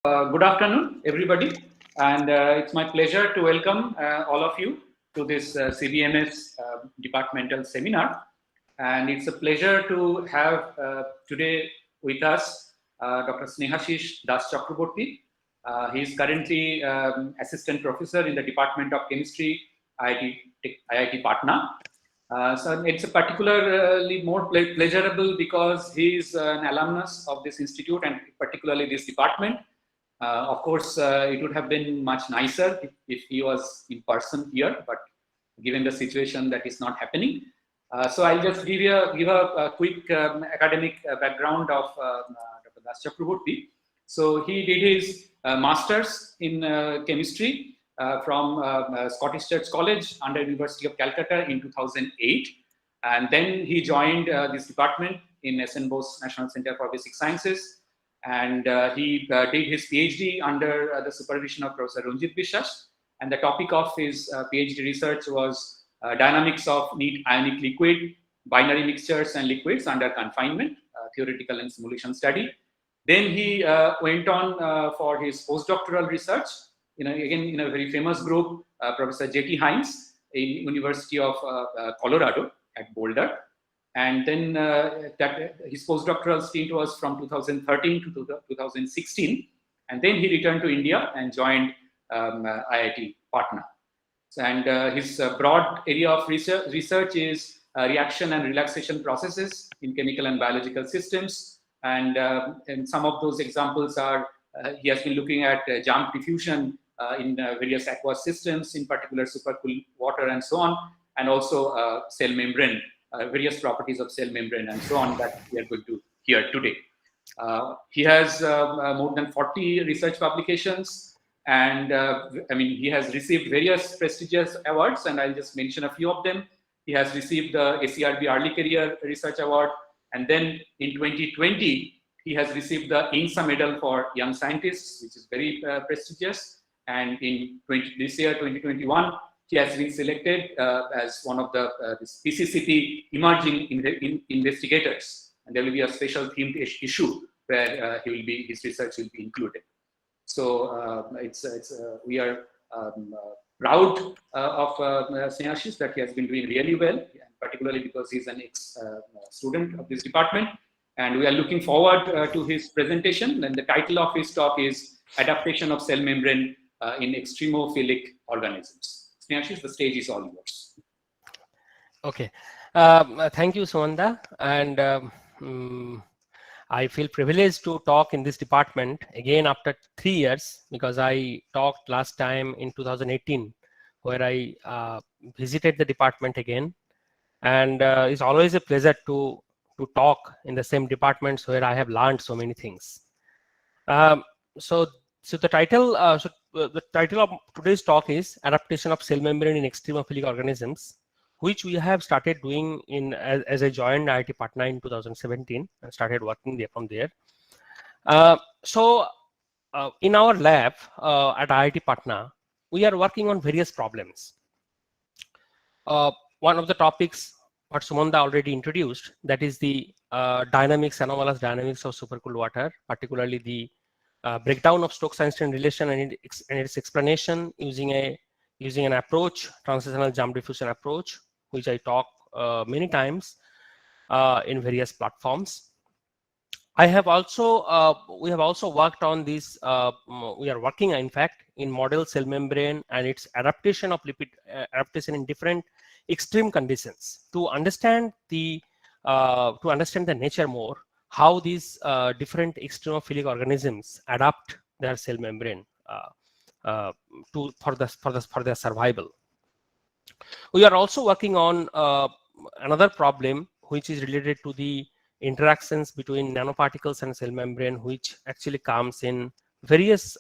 Good afternoon, everybody, and it's my pleasure to welcome all of you to this CBMS departmental seminar. And it's a pleasure to have today with us Dr. Snehashish Das Chakraborty. He is currently assistant professor in the Department of Chemistry, IIT Patna. So it's a particularly more pleasurable because he is an alumnus of this institute and particularly this department. Of course, it would have been much nicer if he was in person here, but given the situation that is not happening. So I'll just give a quick academic background of Dr. Das Chakraborty. So he did his master's in chemistry from Scottish Church College under University of Calcutta in 2008. And then he joined this department in SN Bose National Center for Basic Sciences. And he did his PhD under the supervision of Professor Ranjit Biswas. And the topic of his PhD research was dynamics of neat ionic liquid, binary mixtures and liquids under confinement, theoretical and simulation study. Then he went on for his postdoctoral research, again in a very famous group, Professor J.T. Hines in University of Colorado at Boulder. And then his postdoctoral stint was from 2013 to 2016. And then he returned to India and joined IIT Patna. And his broad area of research is reaction and relaxation processes in chemical and biological systems. And some of those examples are, he has been looking at jump diffusion in various aqueous systems, in particular supercooled water and so on, and also cell membrane. Various properties of cell membrane and so on that we are going to hear today. He has more than 40 research publications, and he has received various prestigious awards, and I'll just mention a few of them. He has received the ACRB Early Career Research Award, and then in 2020, he has received the INSA Medal for Young Scientists, which is very prestigious. And in this year, 2021, he has been selected as one of the PCCP emerging investigators, and there will be a special themed issue where his research will be included. So we are proud of Snehashish that he has been doing really well, particularly because he's an ex-student of this department, and we are looking forward to his presentation. And the title of his talk is Adaptation of Cell Membrane in Extremophilic Organisms. Snehashish, the stage is all yours. Okay. Thank you, Sumanda. And I feel privileged to talk in this department again after 3 years, because I talked last time in 2018, where I visited the department again. And it's always a pleasure to talk in the same departments where I have learned so many things. So the title of today's talk is Adaptation of Cell Membrane in Extremophilic Organisms, which we have started doing as I joined IIT Patna in 2017 and started working there from there. In our lab at IIT Patna, we are working on various problems. One of the topics what Sumanda already introduced, that is the anomalous dynamics of supercooled water, particularly the breakdown of Stokes-Einstein relation and its explanation using an approach, transitional jump diffusion approach, which I talk many times in various platforms. We have also worked on this. We are working, in fact, in model cell membrane and its adaptation of lipid adaptation in different extreme conditions to understand the nature more, how these different extremophilic organisms adapt their cell membrane for their survival. We are also working on another problem which is related to the interactions between nanoparticles and cell membrane, which actually comes in various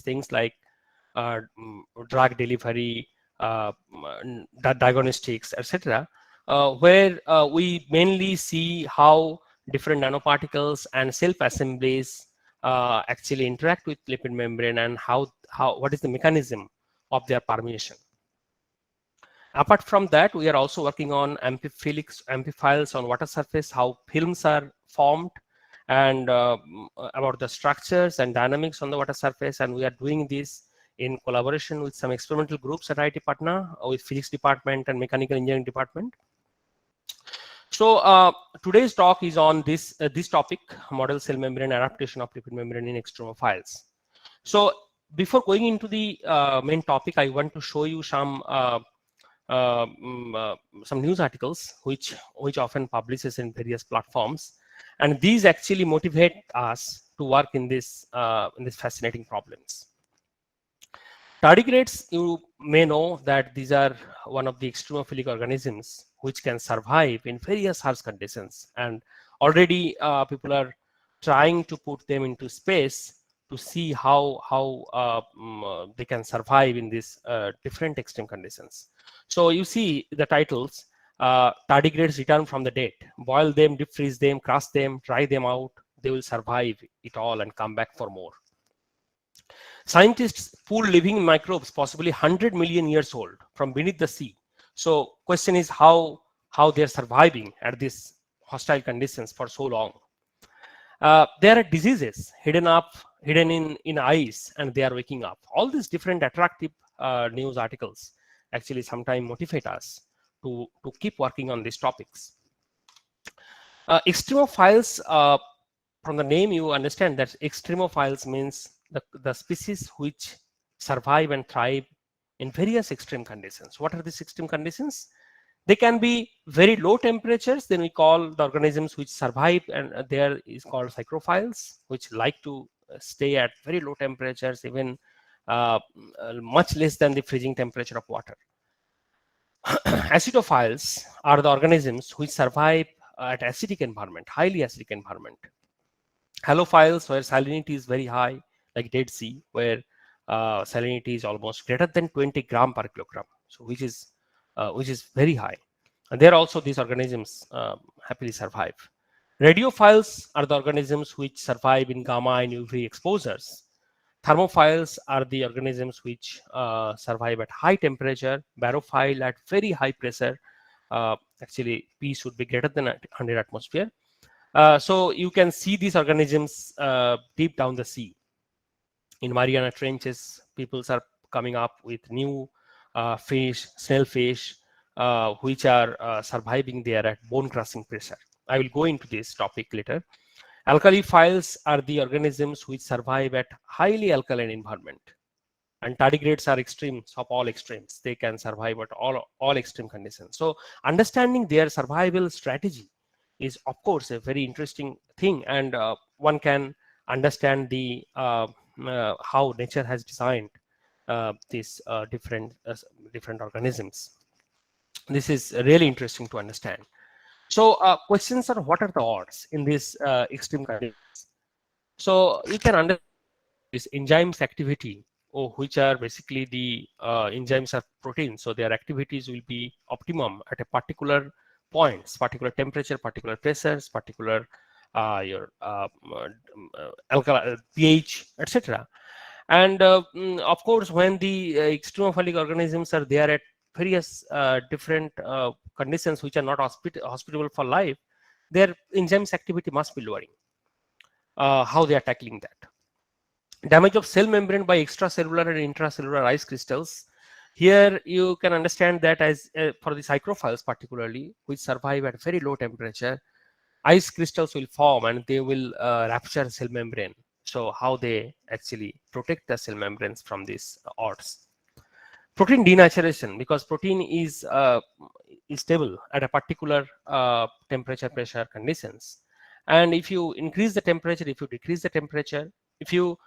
things like drug delivery, diagnostics, etc., where we mainly see how different nanoparticles and self-assemblies actually interact with lipid membrane, and what is the mechanism of their permeation. Apart from that, we are also working on amphiphiles on water surface, how films are formed, and about the structures and dynamics on the water surface. And we are doing this in collaboration with some experimental groups at IIT Patna, with physics department and mechanical engineering department. So today's talk is on this topic: model cell membrane adaptation of lipid membrane in extremophiles. So before going into the main topic, I want to show you some news articles which often publishes in various platforms, and these actually motivate us to work in this fascinating problems. Tardigrades, you may know that these are one of the extremophilic organisms which can survive in various harsh conditions, and already people are trying to put them into space to see how they can survive in these different extreme conditions. So you see the titles: tardigrades return from the dead, boil them, deep freeze them, crush them, dry them out, they will survive it all and come back for more. Scientists pull living microbes possibly 100 million years old from beneath the sea. So question is how they're surviving at these hostile conditions for so long. There are diseases hidden in ice, and they are waking up. All these different attractive news articles actually sometimes motivate us to keep working on these topics. Extremophiles, from the name you understand that extremophiles means the species which survive and thrive in various extreme conditions. What are these extreme conditions? They can be very low temperatures, then we call the organisms which survive, and there is called psychrophiles, which like to stay at very low temperatures, even much less than the freezing temperature of water. Acidophiles are the organisms which survive at acidic environment, highly acidic environment. Halophiles, where salinity is very high, like Dead Sea, where salinity is almost greater than 20 gram per kilogram, so which is very high. And there also these organisms happily survive. Radiophiles are the organisms which survive in gamma and UV exposures. Thermophiles are the organisms which survive at high temperature. Barophile at very high pressure. Actually, P should be greater than 100 atmosphere. So you can see these organisms deep down the sea. In Mariana Trenches, people are coming up with new fish, snailfish, which are surviving there at bone-crushing pressure. I will go into this topic later. Alkaliphiles are the organisms which survive at highly alkaline environment. And tardigrades are extremes of all extremes. They can survive at all extreme conditions. So understanding their survival strategy is, of course, a very interesting thing, and one can understand the how nature has designed these different organisms. This is really interesting to understand. So questions are, what are the odds in these extreme conditions? So you can understand this enzymes activity, which are basically the enzymes are proteins, so their activities will be optimum at a particular points, particular temperature, particular pressures, particular pH, etc. And of course, when the extremophilic organisms are there at various different conditions which are not hospitable for life, their enzymes activity must be lowering. How they are tackling that? Damage of cell membrane by extracellular and intracellular ice crystals. Here you can understand that as for the psychrophiles particularly, which survive at very low temperature, ice crystals will form and they will rupture cell membrane. So how they actually protect the cell membranes from these odds. Protein denaturation, because protein is stable at a particular temperature, pressure conditions. And if you increase the temperature, if you decrease the temperature, if you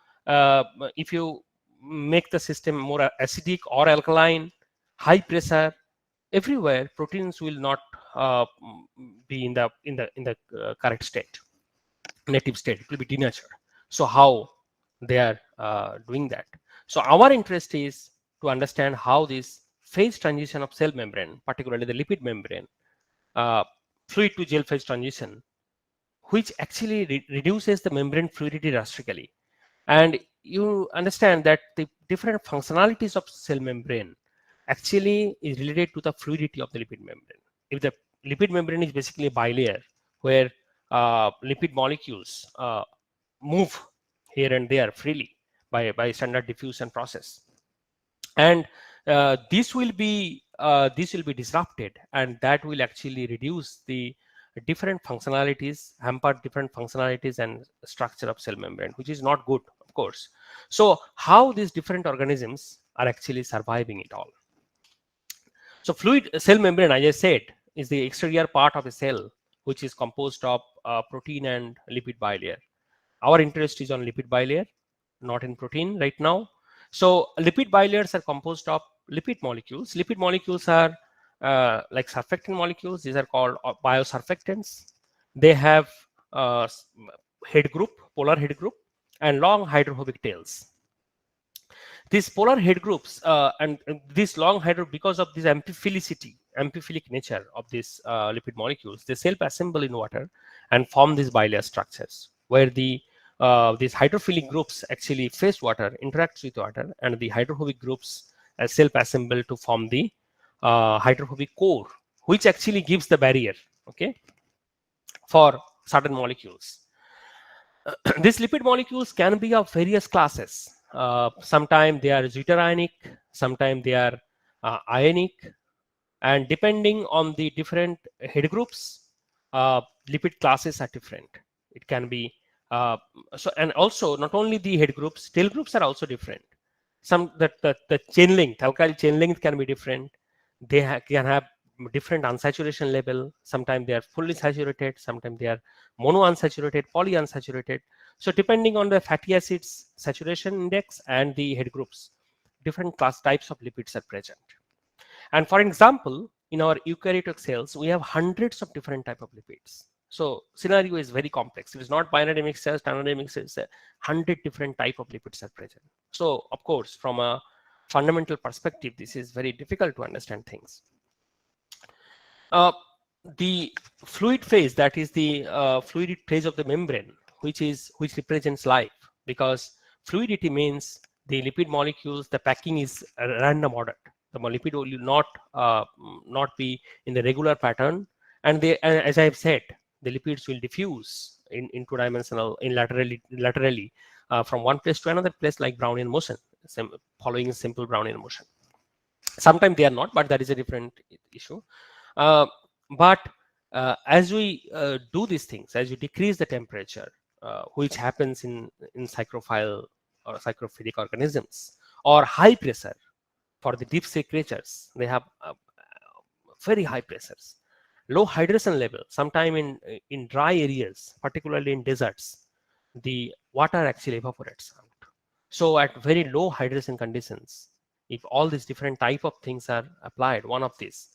make the system more acidic or alkaline, high pressure, everywhere proteins will not be in the correct state, native state. It will be denatured. So how they are doing that? So our interest is to understand how this phase transition of cell membrane, particularly the lipid membrane, fluid to gel phase transition, which actually reduces the membrane fluidity drastically. And you understand that the different functionalities of cell membrane actually is related to the fluidity of the lipid membrane. If the lipid membrane is basically a bilayer, where lipid molecules move here and there freely by standard diffusion process, and this will be disrupted, and that will actually reduce the different functionalities, hamper different functionalities and structure of cell membrane, which is not good, of course. So how these different organisms are actually surviving it all? So fluid cell membrane, as I said, is the exterior part of a cell which is composed of protein and lipid bilayer. Our interest is on lipid bilayer, not in protein right now. So lipid bilayers are composed of lipid molecules. Lipid molecules are like surfactant molecules. These are called biosurfactants. They have head group, polar head group, and long hydrophobic tails. These polar head groups and this long hydro, because of this amphiphilic nature of these lipid molecules, they self-assemble in water and form these bilayer structures, where these hydrophilic groups actually face water, interacts with water, and the hydrophobic groups self-assemble to form the hydrophobic core, which actually gives the barrier, okay, for certain molecules. These lipid molecules can be of various classes. Sometimes they are zwitterionic, sometimes they are ionic, and depending on the different head groups, lipid classes are different. It can be so, and also not only the head groups, tail groups are also different. Some the chain length, alkyl chain length can be different. They can have different unsaturation level. Sometimes they are fully saturated, sometimes they are monounsaturated, polyunsaturated. So depending on the fatty acids saturation index and the head groups, different class types of lipids are present. And for example, in our eukaryotic cells, we have hundreds of different type of lipids. So scenario is very complex. It is not binary mixture, standard mixture, 100 different type of lipids are present. So of course, from a fundamental perspective, this is very difficult to understand things. The fluid phase, that is the fluid phase of the membrane, which represents life, because fluidity means the lipid molecules, the packing is random ordered. The lipid will not be in the regular pattern, and they, as I have said, the lipids will diffuse in two-dimensional, laterally from one place to another place, like Brownian motion, following a simple Brownian motion. Sometimes they are not, but that is a different issue. But as we do these things, as you decrease the temperature, which happens in psychrophile or psychrophilic organisms, or high pressure for the deep sea creatures, they have very high pressures, low hydration level. Sometime in dry areas, particularly in deserts, the water actually evaporates out. So at very low hydration conditions, if all these different type of things are applied, one of this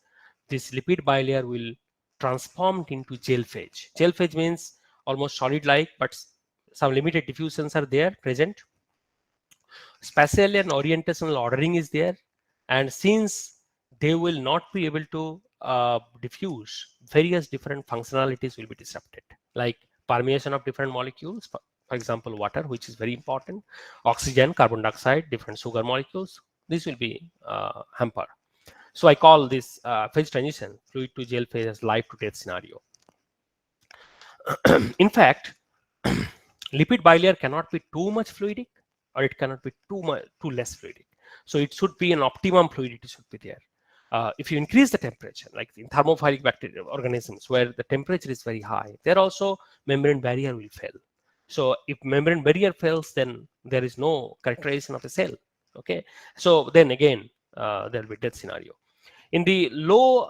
lipid bilayer will transform into gel phase. Gel phase means almost solid like, but some limited diffusions are there present. Spatial and orientational ordering is there, and since they will not be able to diffuse, various different functionalities will be disrupted, like permeation of different molecules, for example water, which is very important, oxygen, carbon dioxide, different sugar molecules. This will be hampered. So I call this phase transition, fluid to gel phase, as life to death scenario. In fact, lipid bilayer cannot be too much fluidic, or it cannot be too less fluidic. So it should be an optimum fluidity should be there. If you increase the temperature, like in thermophilic bacteria organisms, where the temperature is very high, there also membrane barrier will fail. So if membrane barrier fails, then there is no characterization of the cell. Okay, so then again there will be death scenario. In the low,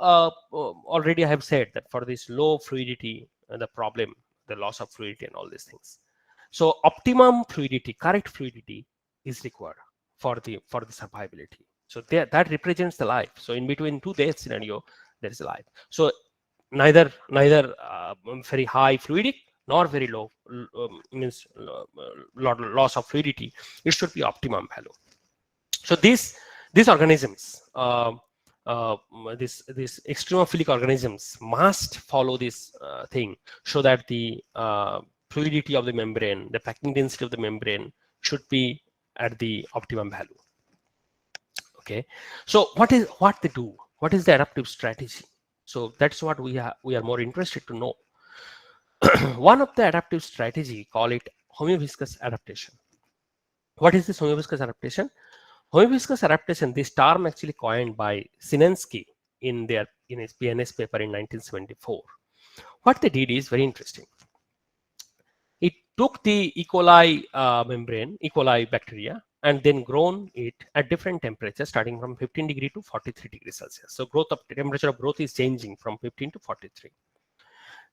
already I have said that for this low fluidity, the problem, the loss of fluidity and all these things. So optimum fluidity, correct fluidity is required for the survivability. So that represents the life. So in between two death scenario, there is a life. So neither very high fluidic nor very low, means loss of fluidity. It should be optimum value. So these organisms, these extremophilic organisms must follow this thing, so that the fluidity of the membrane, the packing density of the membrane should be at the optimum value. Okay, so what they do? What is the adaptive strategy? So that's what we are more interested to know. one of the adaptive strategy, call it homeoviscous adaptation. What is this homeoviscous adaptation? Homeoviscous adaptation, this term actually coined by Sinensky in his PNAS paper in 1974. What they did is very interesting. It took the E. coli membrane, E. coli bacteria, and then grown it at different temperatures starting from 15 degree to 43 degrees Celsius. So temperature of growth is changing from 15 to 43.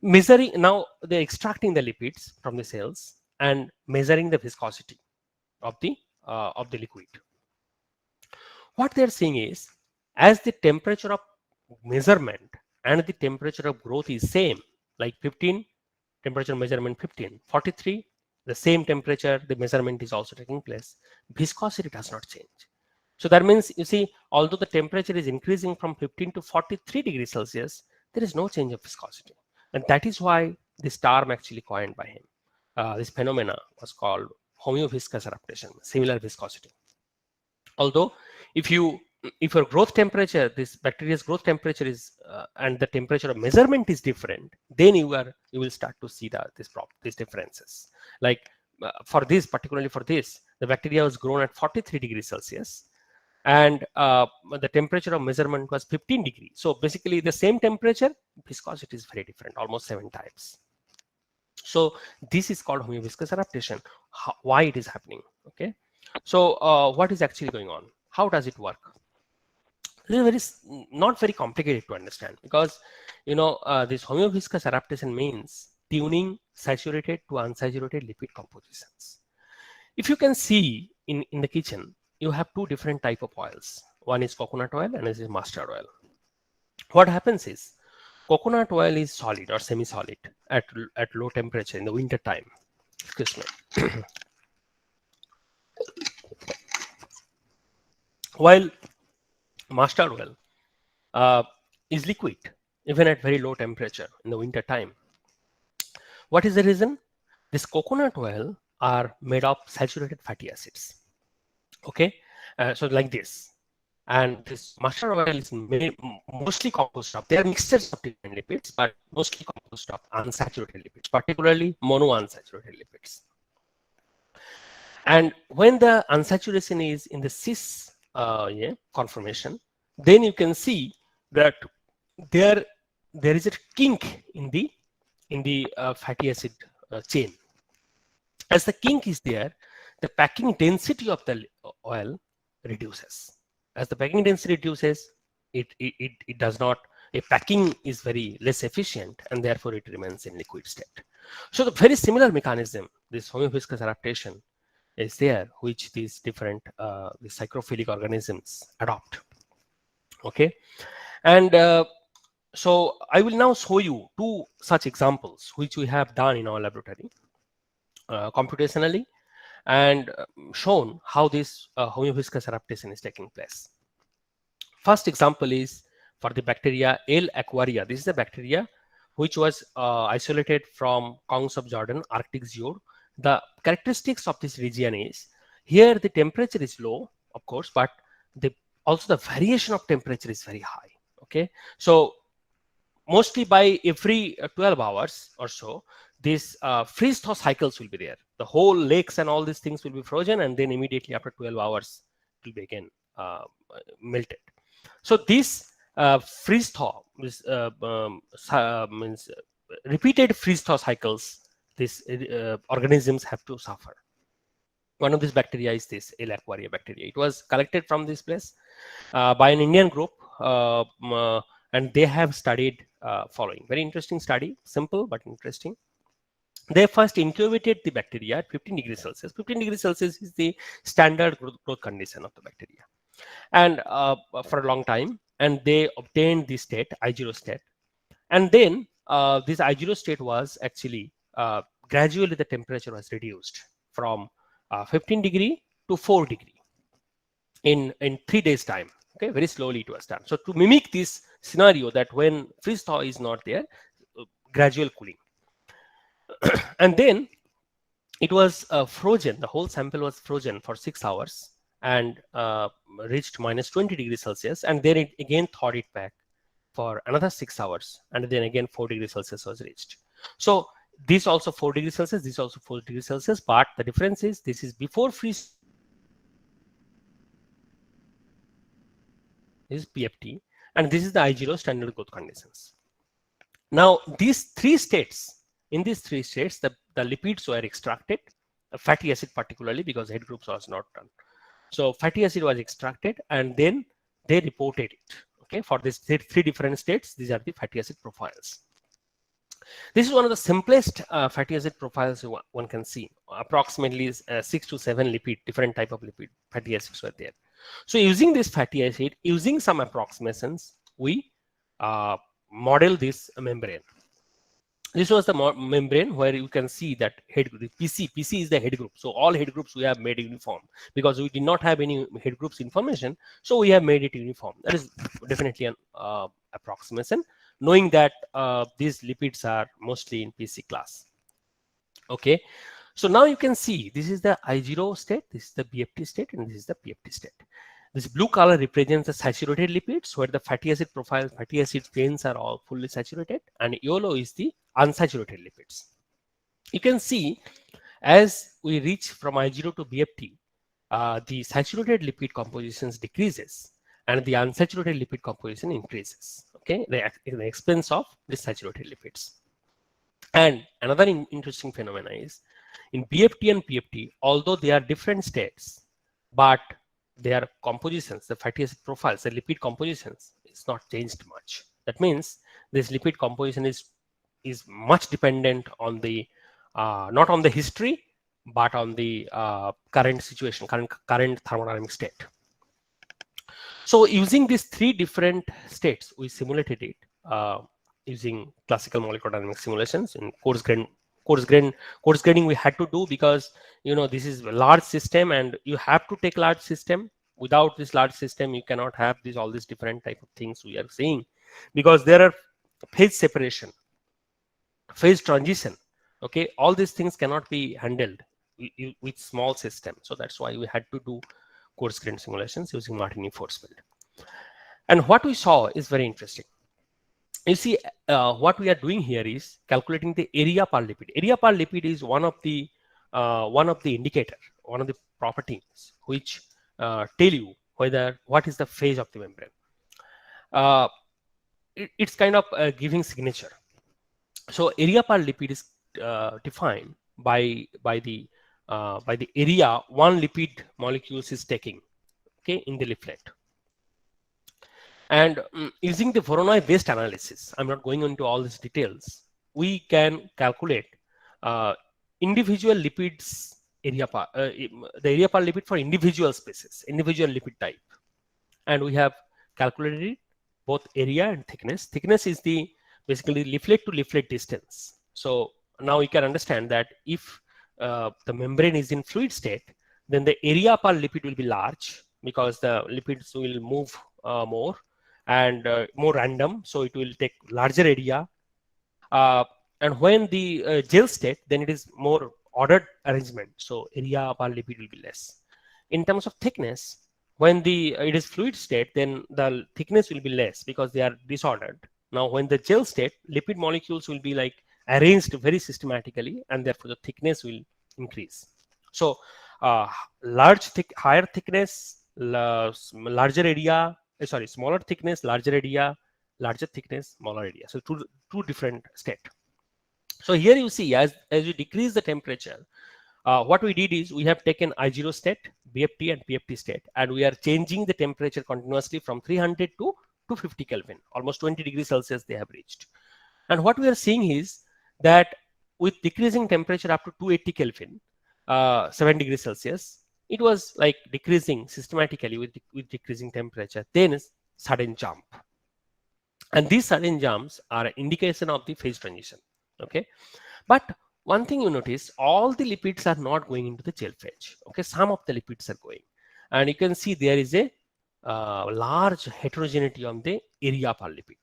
Measuring, now they're extracting the lipids from the cells and measuring the viscosity of the liquid. What they're seeing is, as the temperature of measurement and the temperature of growth is same, like 15, temperature measurement 15, 43, the same temperature, the measurement is also taking place, viscosity does not change. So that means, you see, although the temperature is increasing from 15 to 43 degrees Celsius, there is no change of viscosity. And that is why this term actually coined by him. This phenomena was called homeoviscous adaptation, similar viscosity. Although if your growth temperature, this bacteria's growth temperature is and the temperature of measurement is different, then you will start to see these differences. Like particularly for this, the bacteria was grown at 43 degrees Celsius, and the temperature of measurement was 15 degrees. So basically, the same temperature, viscosity is very different, almost 7 times. So this is called homeoviscous adaptation. Why it is happening? Okay. So what is actually going on? How does it work? This is not very complicated to understand, because this homeoviscous adaptation means tuning saturated to unsaturated lipid compositions. If you can see in the kitchen, you have two different type of oils. One is coconut oil and this is mustard oil. What happens is, coconut oil is solid or semi-solid at low temperature in the winter time. Excuse me. While mustard oil is liquid even at very low temperature in the winter time. What is the reason? This coconut oil are made of saturated fatty acids. Okay, so like this, and this mustard oil is mostly composed of, they are mixtures of different lipids, but mostly composed of unsaturated lipids, particularly monounsaturated lipids. And when the unsaturation is in the cis conformation, then you can see that there is a kink in the fatty acid chain. As the kink is there, the packing density of the oil reduces. As the packing density reduces, it does not, a packing is very less efficient, and therefore it remains in liquid state. So the very similar mechanism, this homeoviscous adaptation, is there, which these different the psychrophilic organisms adopt. Okay, and so I will now show you two such examples which we have done in our laboratory computationally, and shown how this homeoviscous adaptation is taking place. First example is for the bacteria L. aquaria. This is a bacteria which was isolated from Kongs of Jordan, Arctic Zood. The characteristics of this region is, here the temperature is low, of course, but also the variation of temperature is very high. Okay, so mostly by every 12 hours or so, these freeze-thaw cycles will be there. The whole lakes and all these things will be frozen, and then immediately after 12 hours, it will be again melted. So this freeze-thaw means repeated freeze-thaw cycles, these organisms have to suffer. One of these bacteria is this L. aquaria bacteria. It was collected from this place by an Indian group, and they have studied following. Very interesting study, simple but interesting. They first incubated the bacteria at 15 degrees Celsius. 15 degrees Celsius is the standard growth condition of the bacteria, and for a long time, and they obtained the state, I0 state. And then this I0 state was actually gradually the temperature was reduced from 15 degree to 4 degree in 3 days time. Okay, very slowly it was done. So to mimic this scenario, that when freeze thaw is not there, gradual cooling. And then it was frozen, the whole sample was frozen for 6 hours and reached minus 20 degrees Celsius, and then it again thawed it back for another 6 hours, and then again 4 degrees Celsius was reached. So this also 4 degrees Celsius, this also 4 degrees Celsius, but the difference is this is before freeze is PFT, and this is the I0 standard growth conditions. Now these 3 states, in these 3 states, the lipids were extracted, fatty acid particularly, because head groups was not done. So fatty acid was extracted and then they reported it. Okay, for these 3 different states, these are the fatty acid profiles. This is one of the simplest fatty acid profiles one can see. Approximately 6 to 7 different type of lipid fatty acids were there. So using this fatty acid, using some approximations, we model this membrane. This was the membrane where you can see that head group, PC is the head group. So all head groups we have made uniform because we did not have any head groups information. So we have made it uniform. That is definitely an approximation, knowing that these lipids are mostly in PC class. Okay. So now you can see this is the I0 state, this is the BFT state, and this is the PFT state. This blue color represents the saturated lipids where the fatty acid profile, fatty acid chains are all fully saturated, and yellow is the unsaturated lipids. You can see as we reach from I0 to BFT, the saturated lipid compositions decreases and the unsaturated lipid composition increases. Okay, at the expense of the saturated lipids. And another interesting phenomena is in BFT and PFT, although they are different states, but their compositions, the fatty acid profiles, the lipid compositions is not changed much. That means this lipid composition is much dependent on the not on the history, but on the current situation, current thermodynamic state. So using these 3 different states, we simulated it using classical molecular dynamics simulations in coarse grading we had to do because this is a large system and you have to take large system. Without this large system you cannot have all these different type of things we are seeing, because there are phase separation, phase transition. Okay, all these things cannot be handled with small system. So that's why we had to do coarse grain simulations using Martini force field. And what we saw is very interesting. You see, what we are doing here is calculating the area per lipid. Area per lipid is one of the indicator, one of the properties which tell you what is the phase of the membrane. It's kind of a giving signature. So area per lipid is defined by the area one lipid molecules is taking, okay, in the leaflet. And using the Voronoi based analysis, I'm not going into all these details, we can calculate individual lipids area per, the area per lipid for individual species, individual lipid type. And we have calculated both area and thickness. Thickness is the basically leaflet to leaflet distance. So now you can understand that if the membrane is in fluid state, then the area per lipid will be large because the lipids will move more and more random, so it will take larger area. And when the gel state, then it is more ordered arrangement, so area per lipid will be less. In terms of thickness, when it is fluid state, then the thickness will be less because they are disordered. Now when the gel state, lipid molecules will be like arranged very systematically, and therefore the thickness will increase. So higher thickness, larger area, smaller thickness, larger area, larger thickness, smaller area. So two different state. So here you see as you decrease the temperature, what we did is we have taken I0 state, BFT and PFT state, and we are changing the temperature continuously from 300 to 250 Kelvin, almost 20 degrees Celsius they have reached. And what we are seeing is that with decreasing temperature up to 280 Kelvin, 7 degrees Celsius, it was like decreasing systematically with decreasing temperature, then sudden jump. And these sudden jumps are an indication of the phase transition. Okay, but one thing you notice, all the lipids are not going into the gel phase. Okay, some of the lipids are going, and you can see there is a large heterogeneity on the area per lipid.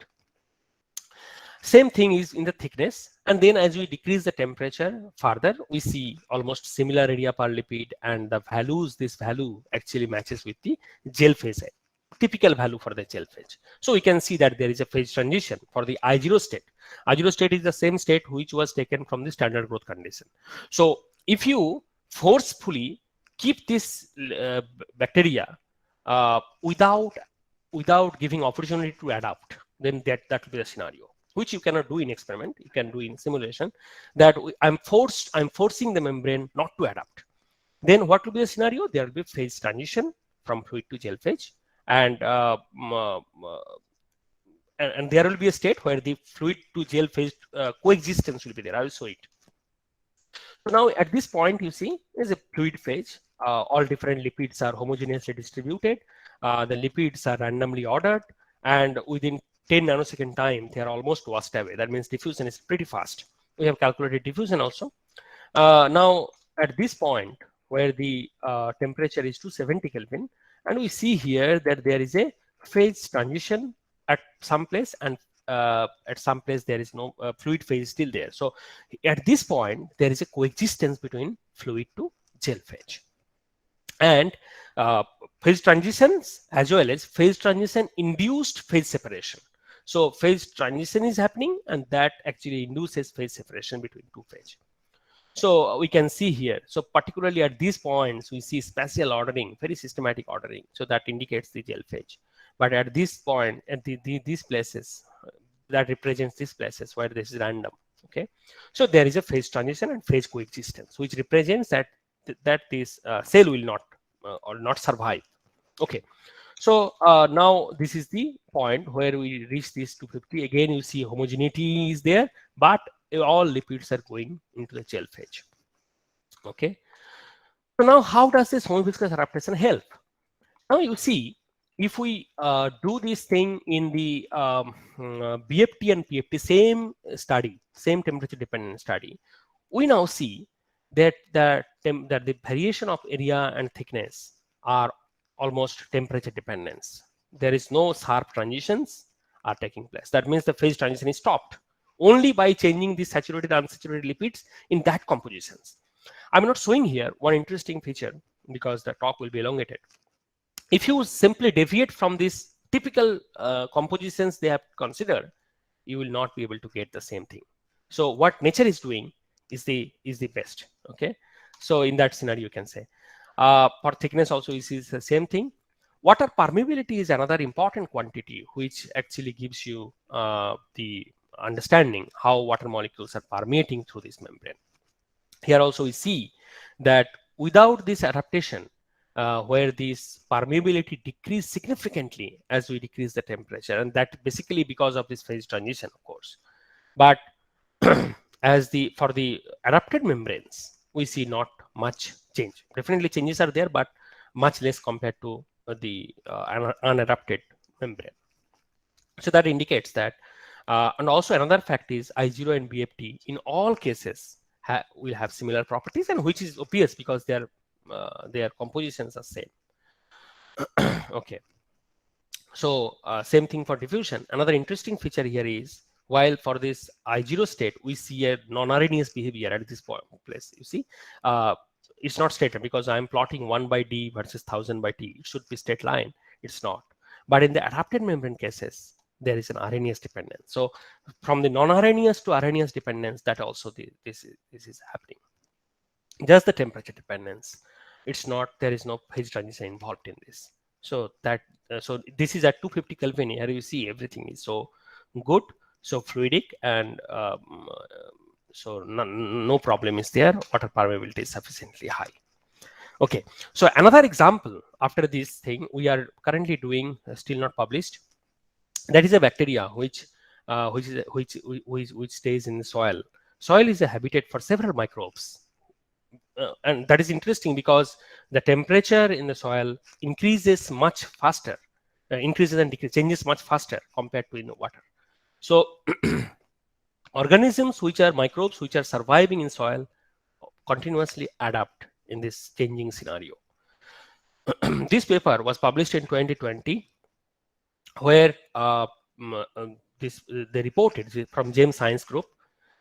Same thing is in the thickness, and then as we decrease the temperature further, we see almost similar area per lipid, and the values, this value actually matches with the gel phase typical value for the gel phase. So we can see that there is a phase transition for the I0 state. I0 state is the same state which was taken from the standard growth condition. So if you forcefully keep this bacteria without giving opportunity to adapt, then that will be the scenario, which you cannot do in experiment. You can do in simulation. That I'm forcing the membrane not to adapt. Then what will be the scenario? There will be phase transition from fluid to gel phase, and there will be a state where the fluid to gel phase coexistence will be there. I will show it. So now at this point, you see is a fluid phase. All different lipids are homogeneously distributed. The lipids are randomly ordered, and within 10 nanosecond time, they are almost washed away. That means diffusion is pretty fast. We have calculated diffusion also. Now at this point, where the temperature is 270 Kelvin, and we see here that there is a phase transition at some place, and at some place there is no fluid phase still there. So at this point, there is a coexistence between fluid to gel phase. And phase transitions as well as phase transition induced phase separation. So phase transition is happening, and that actually induces phase separation between two phases. So we can see here, so particularly at these points, we see spatial ordering, very systematic ordering. So that indicates the gel phase. But at this point, at these places, that represents these places where this is random. Okay, so there is a phase transition and phase coexistence, which represents that this cell will not or not survive. Okay, so now this is the point where we reach this 250. Again, you see homogeneity is there, but all lipids are going into the gel phase. Okay, so now how does this homoviscous adaptation help? Now you see, if we do this thing in the BFT and PFT, same study, same temperature dependent study, we now see that the variation of area and thickness are almost temperature dependence. There is no sharp transitions are taking place. That means the phase transition is stopped only by changing the saturated and unsaturated lipids in that compositions. I'm not showing here one interesting feature because the talk will be elongated. If you simply deviate from these typical compositions they have considered, you will not be able to get the same thing. So what nature is doing is the best. Okay, so in that scenario you can say for thickness also is the same thing. Water permeability is another important quantity which actually gives you the understanding how water molecules are permeating through this membrane. Here also we see that without this adaptation, where this permeability decrease significantly as we decrease the temperature, and that basically because of this phase transition, of course. But for the adapted membranes, we see not much change. Definitely changes are there, but much less compared to the unadapted membrane. So that indicates that. And also another fact is I0 and BFT in all cases will have similar properties, and which is obvious because their compositions are same. Okay, so same thing for diffusion. Another interesting feature here is, while for this I0 state we see a non-arrhenius behavior at this place, you see it's not straight because I'm plotting 1 by D versus 1000 by T. It should be straight line. It's not. But in the adapted membrane cases, there is an Arrhenius dependence. So from the non-Arrhenius to Arrhenius dependence, that also this is happening. Just the temperature dependence. It's not, there is no phase transition involved in this. So that so this is at 250 Kelvin. Here you see everything is so good, so fluidic, and so no problem is there. Water permeability is sufficiently high. Okay, so another example after this thing we are currently doing, still not published. That is a bacteria which stays in the soil. Soil is a habitat for several microbes, and that is interesting because the temperature in the soil increases much faster, increases and decreases, changes much faster compared to in the water. So organisms which are microbes which are surviving in soil continuously adapt in this changing scenario. This paper was published in 2020, where they reported from James Science Group.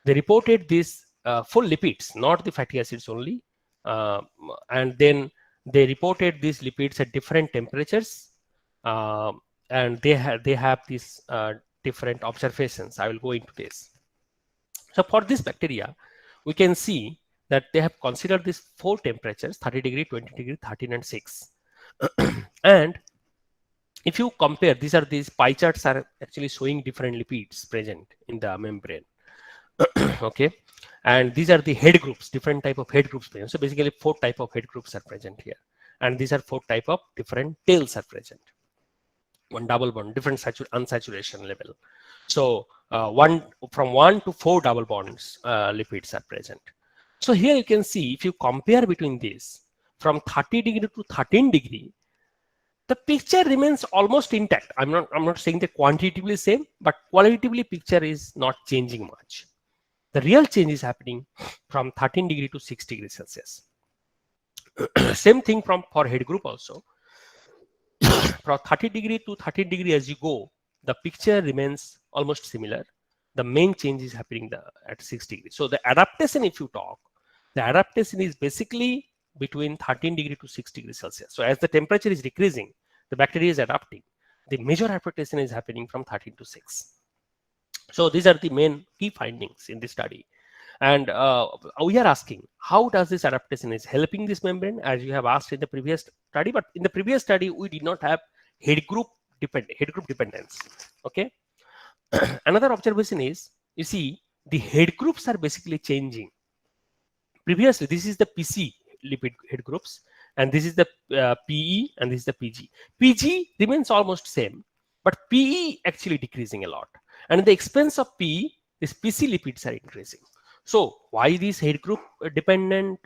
They reported these full lipids, not the fatty acids only, and then they reported these lipids at different temperatures and they have these different observations. I will go into this. So for this bacteria, we can see that they have considered these 4 temperatures: 30 degree, 20 degree, 13, and 6. And if you compare, these pie charts are actually showing different lipids present in the membrane. Okay, and these are the head groups, different type of head groups present. So basically 4 type of head groups are present here, and these are 4 type of different tails are present. One double bond, different unsaturation level. So from 1 to 4 double bonds lipids are present. So here you can see, if you compare between these from 30 degree to 13 degree, the picture remains almost intact. I'm not saying the quantitatively same, but qualitatively picture is not changing much. The real change is happening from 13 degree to 6 degrees Celsius. Same thing for head group also. From 30 degree to 13 degree, as you go, the picture remains almost similar. The main change is happening at 6 degrees. So the adaptation, if you talk, the adaptation is basically between 13 degree to 6 degrees Celsius. So as the temperature is decreasing, the bacteria is adapting. The major adaptation is happening from 13 to 6. So these are the main key findings in this study. And we are asking, how does this adaptation is helping this membrane, as you have asked in the previous study? But in the previous study, we did not have head group dependence. Okay. Another observation is, you see, the head groups are basically changing. Previously, this is the PC lipid head groups, and this is the PE, and this is the PG. PG remains almost same, but PE actually decreasing a lot. And at the expense of PE, these PC lipids are increasing. So why this head group dependent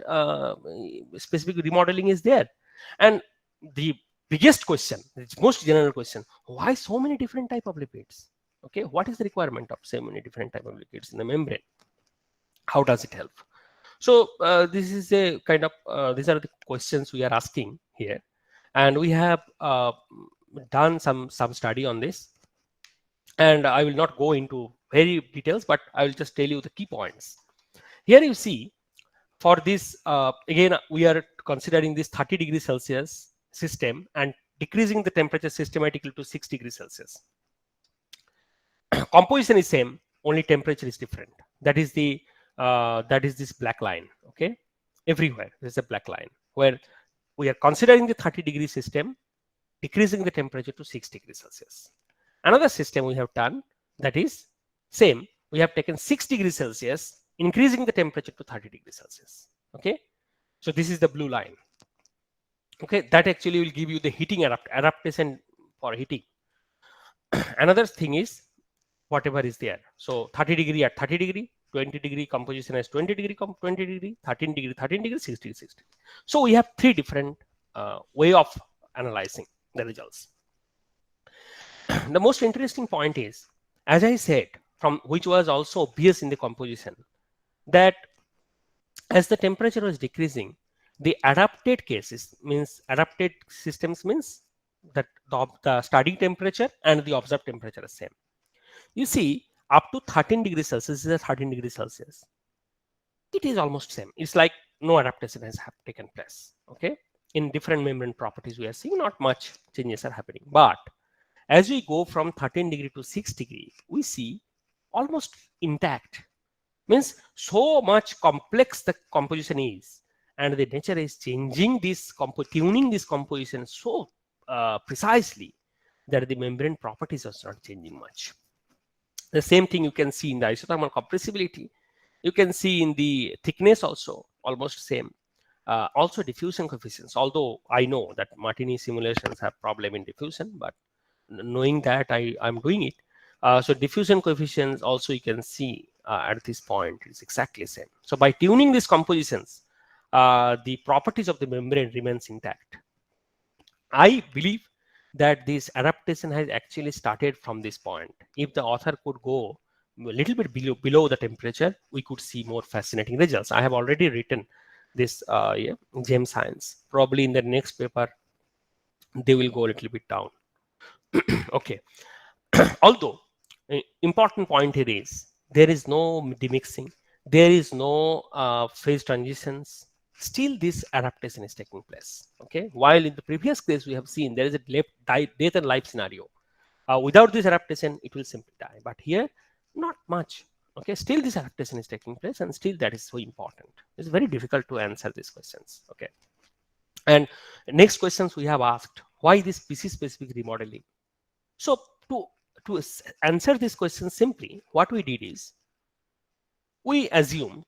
specific remodeling is there? And the biggest question, the most general question, why so many different type of lipids? Okay, what is the requirement of so many different type of lipids in the membrane? How does it help? So this is a kind of these are the questions we are asking here, and we have done some study on this, and I will not go into very details, but I will just tell you the key points. Here you see, for this again we are considering this 30 degrees Celsius system and decreasing the temperature systematically to 6 degrees Celsius. Composition is same, only temperature is different. That is this black line. Okay, everywhere there is a black line where we are considering the 30 degree system, decreasing the temperature to 6 degrees Celsius. Another system we have done, that is same, we have taken 6 degrees Celsius, increasing the temperature to 30 degrees Celsius. Okay, so this is the blue line. Okay, that actually will give you the heating adaptation for heating. Another thing is whatever is there. So 30 degree at 30 degree, 20 degree composition as 20 degree, 20 degree, 13 degree, 13 degree, 6 degree, 6 degree. So we have 3 different way of analyzing the results. The most interesting point is, as I said, from which was also obvious in the composition, that as the temperature was decreasing, the adapted cases means adapted systems means that the starting temperature and the observed temperature are same. You see, up to 13 degrees Celsius is 13 degrees Celsius. It is almost same. It's like no adaptation has taken place. Okay, in different membrane properties, we are seeing not much changes are happening. But as we go from 13 degree to 6 degree, we see almost intact. Means so much complex the composition is, and the nature is changing this, tuning this composition so precisely that the membrane properties are not changing much. The same thing you can see in the isothermal compressibility. You can see in the thickness also almost same. Also diffusion coefficients, although I know that Martini simulations have problem in diffusion, but knowing that I'm doing it. So diffusion coefficients also you can see at this point is exactly the same. So by tuning these compositions, the properties of the membrane remains intact. I believe that this adaptation has actually started from this point. If the author could go a little bit below the temperature, we could see more fascinating results. I have already written this James Science. Probably in the next paper, they will go a little bit down. Okay. Although important point here is there is no demixing, there is no phase transitions, still this adaptation is taking place. Okay, while in the previous case we have seen there is a death and life scenario. Without this adaptation, it will simply die. But here, not much. Okay, still this adaptation is taking place, and still that is so important. It's very difficult to answer these questions. Okay, and next questions we have asked: why this PC specific remodeling? So to answer this question simply, what we did is we assumed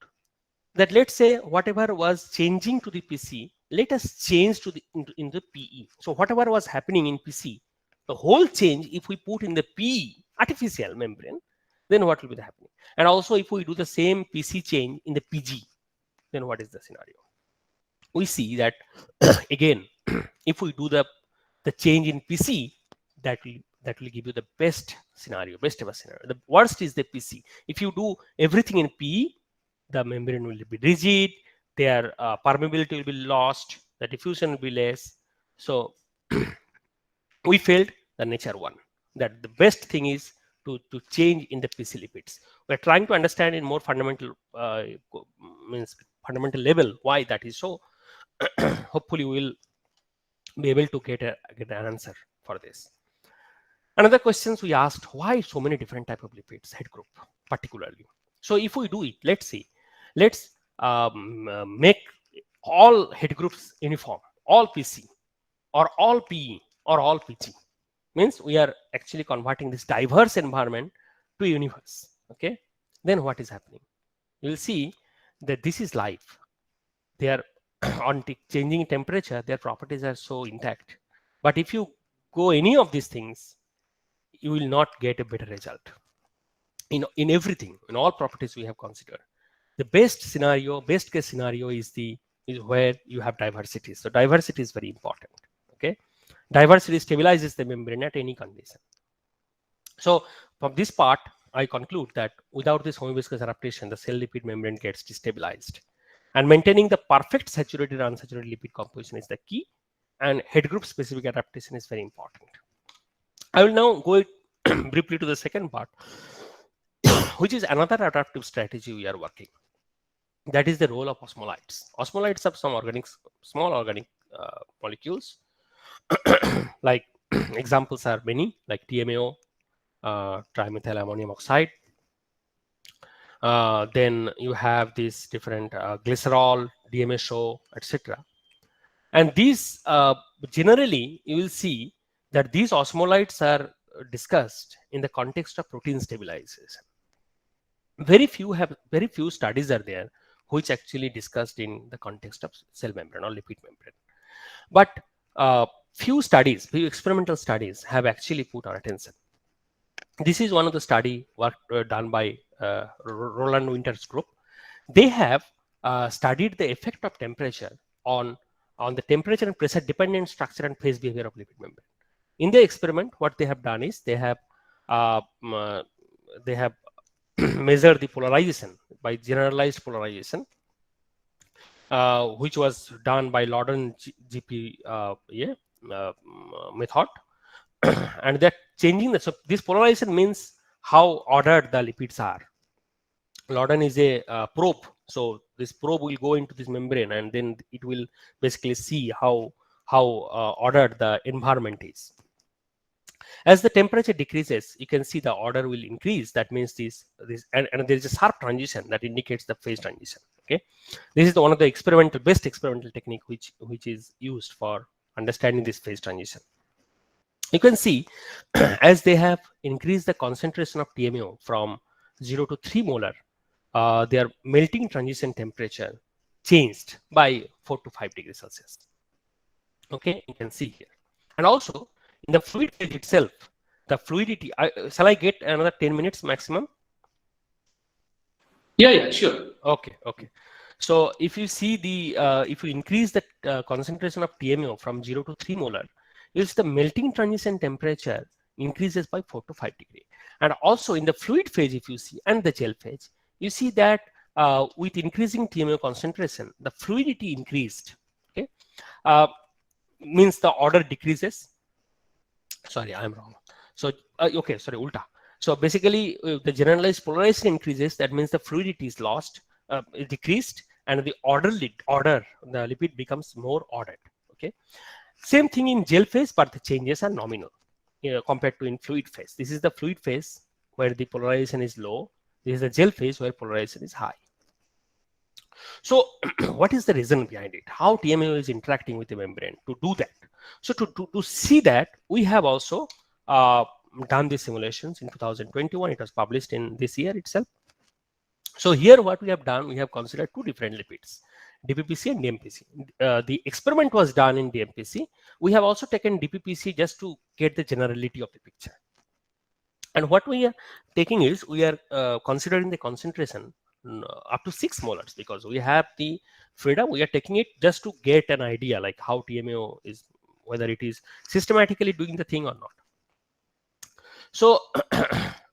that, let's say, whatever was changing to the PC, let us change to the in the PE. So whatever was happening in PC, the whole change, if we put in the PE, artificial membrane, then what will be happening? And also, if we do the same PC change in the PG, then what is the scenario? We see that again, if we do the change in PC, that will give you the best scenario, best ever scenario. The worst is the PC. If you do everything in PE, the membrane will be rigid, their permeability will be lost, the diffusion will be less. So we failed the nature one, that the best thing is to change in the PC lipids. We're trying to understand in more fundamental fundamental level why that is so. Hopefully we will be able to get an answer for this. Another questions we asked: why so many different type of lipids head group particularly? So if we do it, let's see, let's make all head groups uniform, all PC or all PE or all PG. Means we are actually converting this diverse environment to universe. Okay, then what is happening? You will see that this is life. They are on changing temperature, their properties are so intact. But if you go any of these things, you will not get a better result. In everything, in all properties we have considered, the best case scenario is where you have diversity. So diversity is very important. Okay, diversity stabilizes the membrane at any condition. So from this part, I conclude that without this homoviscous adaptation, the cell lipid membrane gets destabilized, and maintaining the perfect saturated and unsaturated lipid composition is the key, and head group specific adaptation is very important. I will now go briefly to the second part, which is another adaptive strategy we are working. That is the role of osmolytes. Osmolytes are some small organic molecules. Like examples are many, like TMAO, trimethyl ammonium oxide. Then you have these different glycerol, DMSO, etc. And these generally you will see that these osmolytes are discussed in the context of protein stabilization. Very few studies are there which actually discussed in the context of cell membrane or lipid membrane. But few experimental studies have actually put our attention. This is one of the study work done by Roland Winter's group. They have studied the effect of temperature on the temperature and pressure dependent structure and phase behavior of lipid membrane. In the experiment, what they have done is they have measured the polarization by generalized polarization, which was done by Lorden GP method. And that changing so this polarization means how ordered the lipids are. Lorden is a probe, so this probe will go into this membrane, and then it will basically see how ordered the environment is. As the temperature decreases, you can see the order will increase. That means this and there is a sharp transition that indicates the phase transition. Okay, this is one of the best experimental technique which is used for understanding this phase transition. You can see as they have increased the concentration of TMAO from 0 to 3 molar, their melting transition temperature changed by 4 to 5 degrees Celsius. Okay, you can see here. And also in the fluid phase itself, the fluidity, shall I get another 10 minutes maximum? Yeah, sure. Okay. So if you see if you increase the concentration of TMAO from 0 to 3 molar, you'll see the melting transition temperature increases by 4 to 5 degrees. And also in the fluid phase, if you see, and the gel phase, you see that with increasing TMAO concentration, the fluidity increased. Okay, means the order decreases. Sorry, I'm wrong. So okay, sorry, ulta. So basically, the generalized polarization increases. That means the fluidity is lost, decreased, and the the lipid becomes more ordered. Okay, same thing in gel phase, but the changes are nominal compared to in fluid phase. This is the fluid phase where the polarization is low. This is the gel phase where polarization is high. So what is the reason behind it? How TMAO is interacting with the membrane to do that? So to see that, we have also done these simulations in 2021. It was published in this year itself. So here what we have done, we have considered two different lipids, DPPC and DMPC. The experiment was done in DMPC. We have also taken DPPC just to get the generality of the picture. And what we are taking is, we are considering the concentration up to 6 molars, because we have the freedom. We are taking it just to get an idea like how TMAO is, whether it is systematically doing the thing or not. So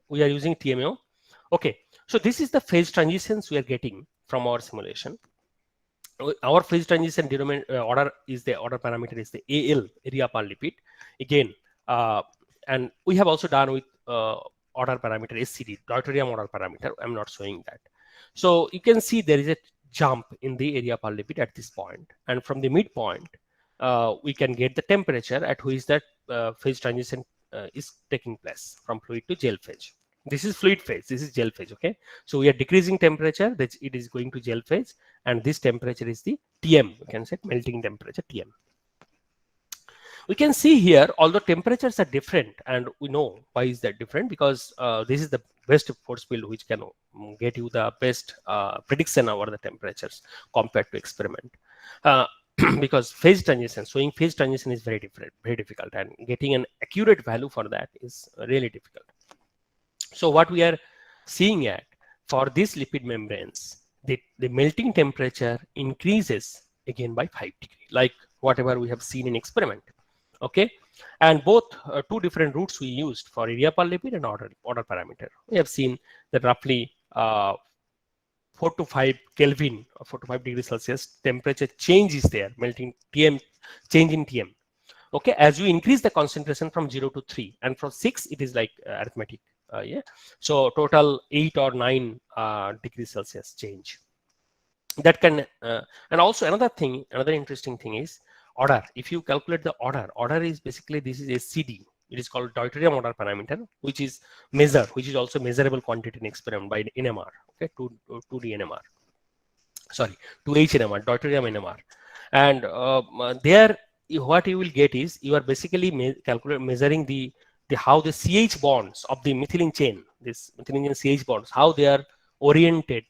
we are using TMAO. Okay, so this is the phase transitions we are getting from our simulation. Our phase transition order is the order parameter is the AL, area per lipid. Again, and we have also done with order parameter SCD, deuterium order parameter. I'm not showing that. So you can see there is a jump in the area per lipid at this point, and from the midpoint, we can get the temperature at which that phase transition is taking place from fluid to gel phase. This is fluid phase, this is gel phase. Okay, so we are decreasing temperature, that it is going to gel phase, and this temperature is the TM, you can say melting temperature, TM. We can see here, although temperatures are different, and we know why is that different, because this is the best force field which can get you the best prediction over the temperatures compared to experiment. Because phase transition, showing phase transition is very difficult, and getting an accurate value for that is really difficult. So what we are seeing at, for these lipid membranes, the melting temperature increases again by 5 degrees, like whatever we have seen in experiment. Okay, and both two different routes we used for area per lipid and order parameter. We have seen that roughly 4 to 5 Kelvin or 4 to 5 degrees Celsius temperature change is there, melting TM, change in TM. Okay, as you increase the concentration from 0 to 3, and from 6 it is like arithmetic. Yeah, so total 8 or 9 degrees Celsius change. That can and also another interesting thing is order. If you calculate the order is basically, this is SCD. It is called deuterium order parameter, which is measured, which is also measurable quantity in experiment by NMR. Okay, 2D NMR. Sorry, 2H NMR, deuterium NMR. And there, what you will get is, you are basically measuring the how the CH bonds of the methylene chain, this methylene chain CH bonds, how they are oriented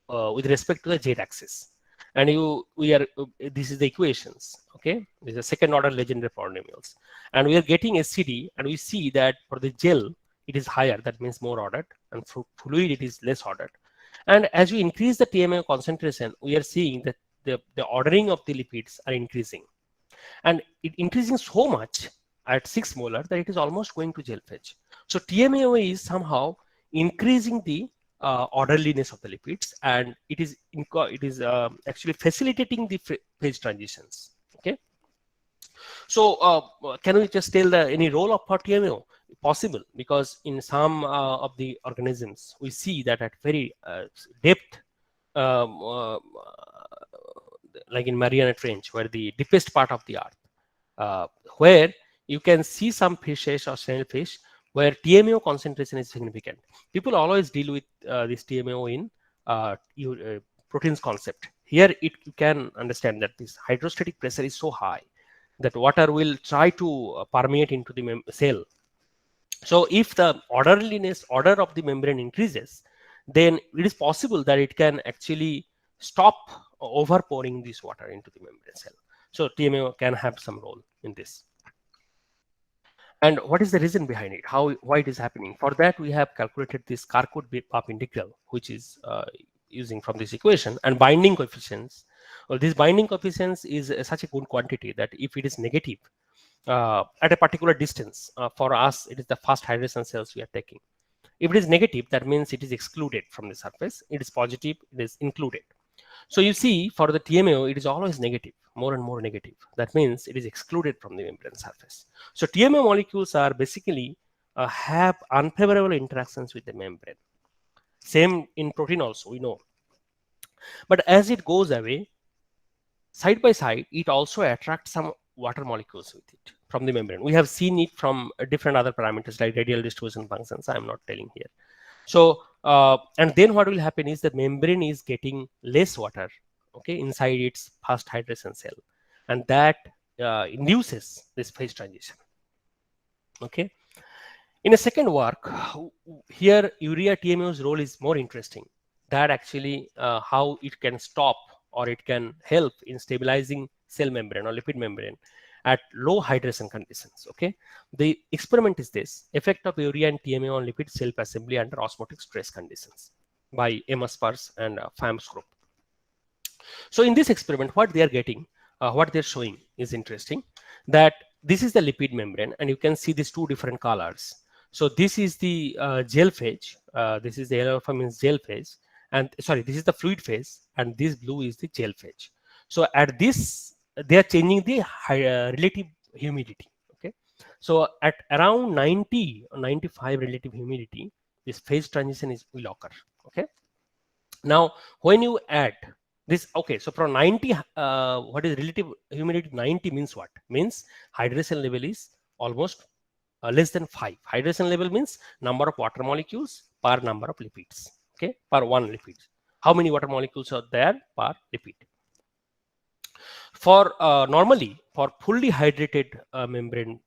with respect to the Z axis. And this is the equations. Okay, this is a second order Legendre polynomials, and we are getting SCD, and we see that for the gel it is higher, that means more ordered, and for fluid it is less ordered. And as we increase the TMAO concentration, we are seeing that the ordering of the lipids are increasing, and it increasing so much at 6 molar that it is almost going to gel phase. So TMAO is somehow increasing the orderliness of the lipids, and it is actually facilitating the phase transitions. Okay, so can we just tell any role of TMAO? Possible, because in some of the organisms we see that at very depth, like in Mariana Trench, where the deepest part of the earth, where you can see some fishes or snail fish where TMAO concentration is significant. People always deal with this TMAO in proteins concept. Here you can understand that this hydrostatic pressure is so high that water will try to permeate into the cell. So if the order of the membrane increases, then it is possible that it can actually stop overpouring this water into the membrane cell. So TMAO can have some role in this. And what is the reason behind it? Why it is happening? For that, we have calculated this Charcot-Pape integral, which is using from this equation, and binding coefficients. Well, this binding coefficients is such a good quantity that if it is negative at a particular distance, for us it is the first hydration cells we are taking. If it is negative, that means it is excluded from the surface. It is positive, it is included. So you see, for the TMAO, it is always negative, more and more negative. That means it is excluded from the membrane surface. So TMAO molecules are basically have unfavorable interactions with the membrane. Same in protein also, we know. But as it goes away, side by side, it also attracts some water molecules with it from the membrane. We have seen it from different other parameters like radial distribution functions. I'm not telling here. So, and then what will happen is the membrane is getting less water, okay, inside its fast hydration cell, and that induces this phase transition. Okay. In a second work, here urea TMAO's role is more interesting. That actually how it can stop or it can help in stabilizing cell membrane or lipid membrane at low hydration conditions. Okay, the experiment is this: effect of urea and TMAO on lipid self assembly under osmotic stress conditions by Amos Pars and Phams group. So in this experiment, what they are getting, what they're showing is interesting. That this is the lipid membrane, and you can see these two different colors. So this is the gel phase. This is the yellow alpha means gel phase, and sorry, this is the fluid phase, and this blue is the gel phase. So at this, they are changing the relative humidity. Okay, so at around 90 or 95 relative humidity, this phase transition will occur. Okay, now when you add this, okay, so from 90, what is relative humidity? 90 means what? Means hydration level is almost less than 5. Hydration level means number of water molecules per number of lipids, okay, per one lipid. How many water molecules are there per lipid? For normally, for fully hydrated membrane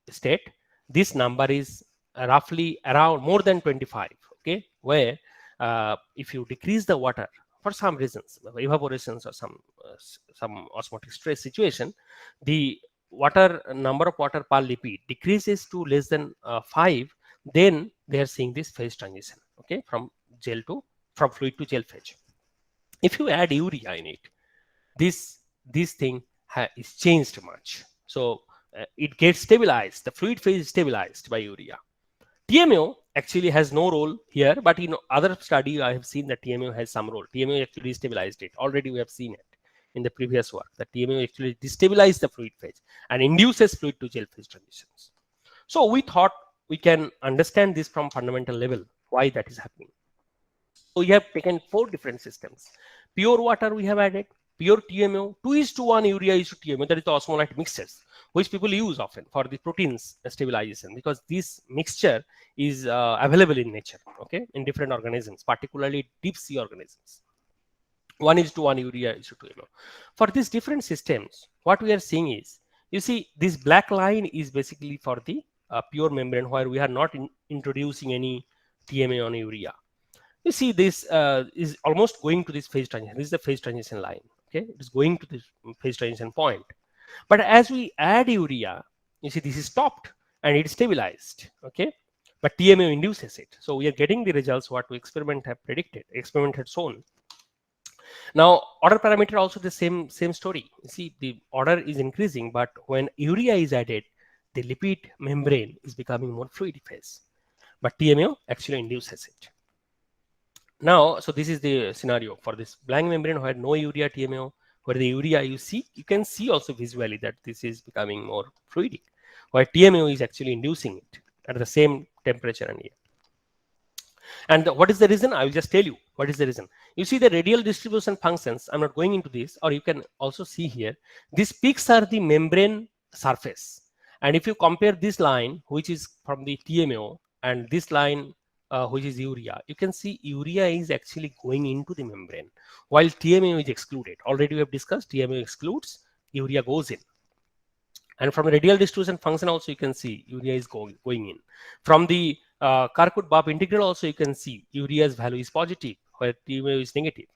state, this number is roughly around more than 25, okay, where if you decrease the water for some reasons, evaporations or some osmotic stress situation, the water number of water per lipid decreases to less than 5, then they are seeing this phase transition, okay, from fluid to gel phase. If you add urea in it, this thing is changed much. So it gets stabilized. The fluid phase is stabilized by urea. TMAO actually has no role here, but in other study I have seen that TMAO has some role. TMAO actually destabilized it. Already we have seen it in the previous work that TMAO actually destabilizes the fluid phase and induces fluid to gel phase transitions. So we thought we can understand this from fundamental level, why that is happening. So we have taken 4 different systems. Pure water we have added, pure TMAO, 2:1 urea is to TMAO, that is the osmolyte mixtures, which people use often for the proteins stabilization, because this mixture is available in nature, okay, in different organisms, particularly deep sea organisms. 1:1 urea is to TMAO. For these different systems, what we are seeing is, you see, this black line is basically for the pure membrane, where we are not introducing any TMAO on urea. You see, this is almost going to this phase transition. This is the phase transition line. Okay, it is going to this phase transition point. But as we add urea, you see this is stopped and it is stabilized. Okay, but TMAO induces it. So we are getting the results what we experiment had predicted. Experiment had shown. Now order parameter also the same story. You see, the order is increasing, but when urea is added, the lipid membrane is becoming more fluid phase. But TMAO actually induces it. Now, so this is the scenario for this blank membrane where no urea TMAO, where the urea you can see also visually that this is becoming more fluidic, where TMAO is actually inducing it at the same temperature and here. And what is the reason? I will just tell you what is the reason. You see the radial distribution functions. I'm not going into this, or you can also see here. These peaks are the membrane surface. And if you compare this line, which is from the TMAO, and this line, which is urea, you can see urea is actually going into the membrane, while TMAO is excluded. Already we have discussed TMAO excludes, urea goes in. And from the radial distribution function also you can see urea is going in. From the Kirkwood-Bob integral also you can see urea's value is positive, where TMAO is negative.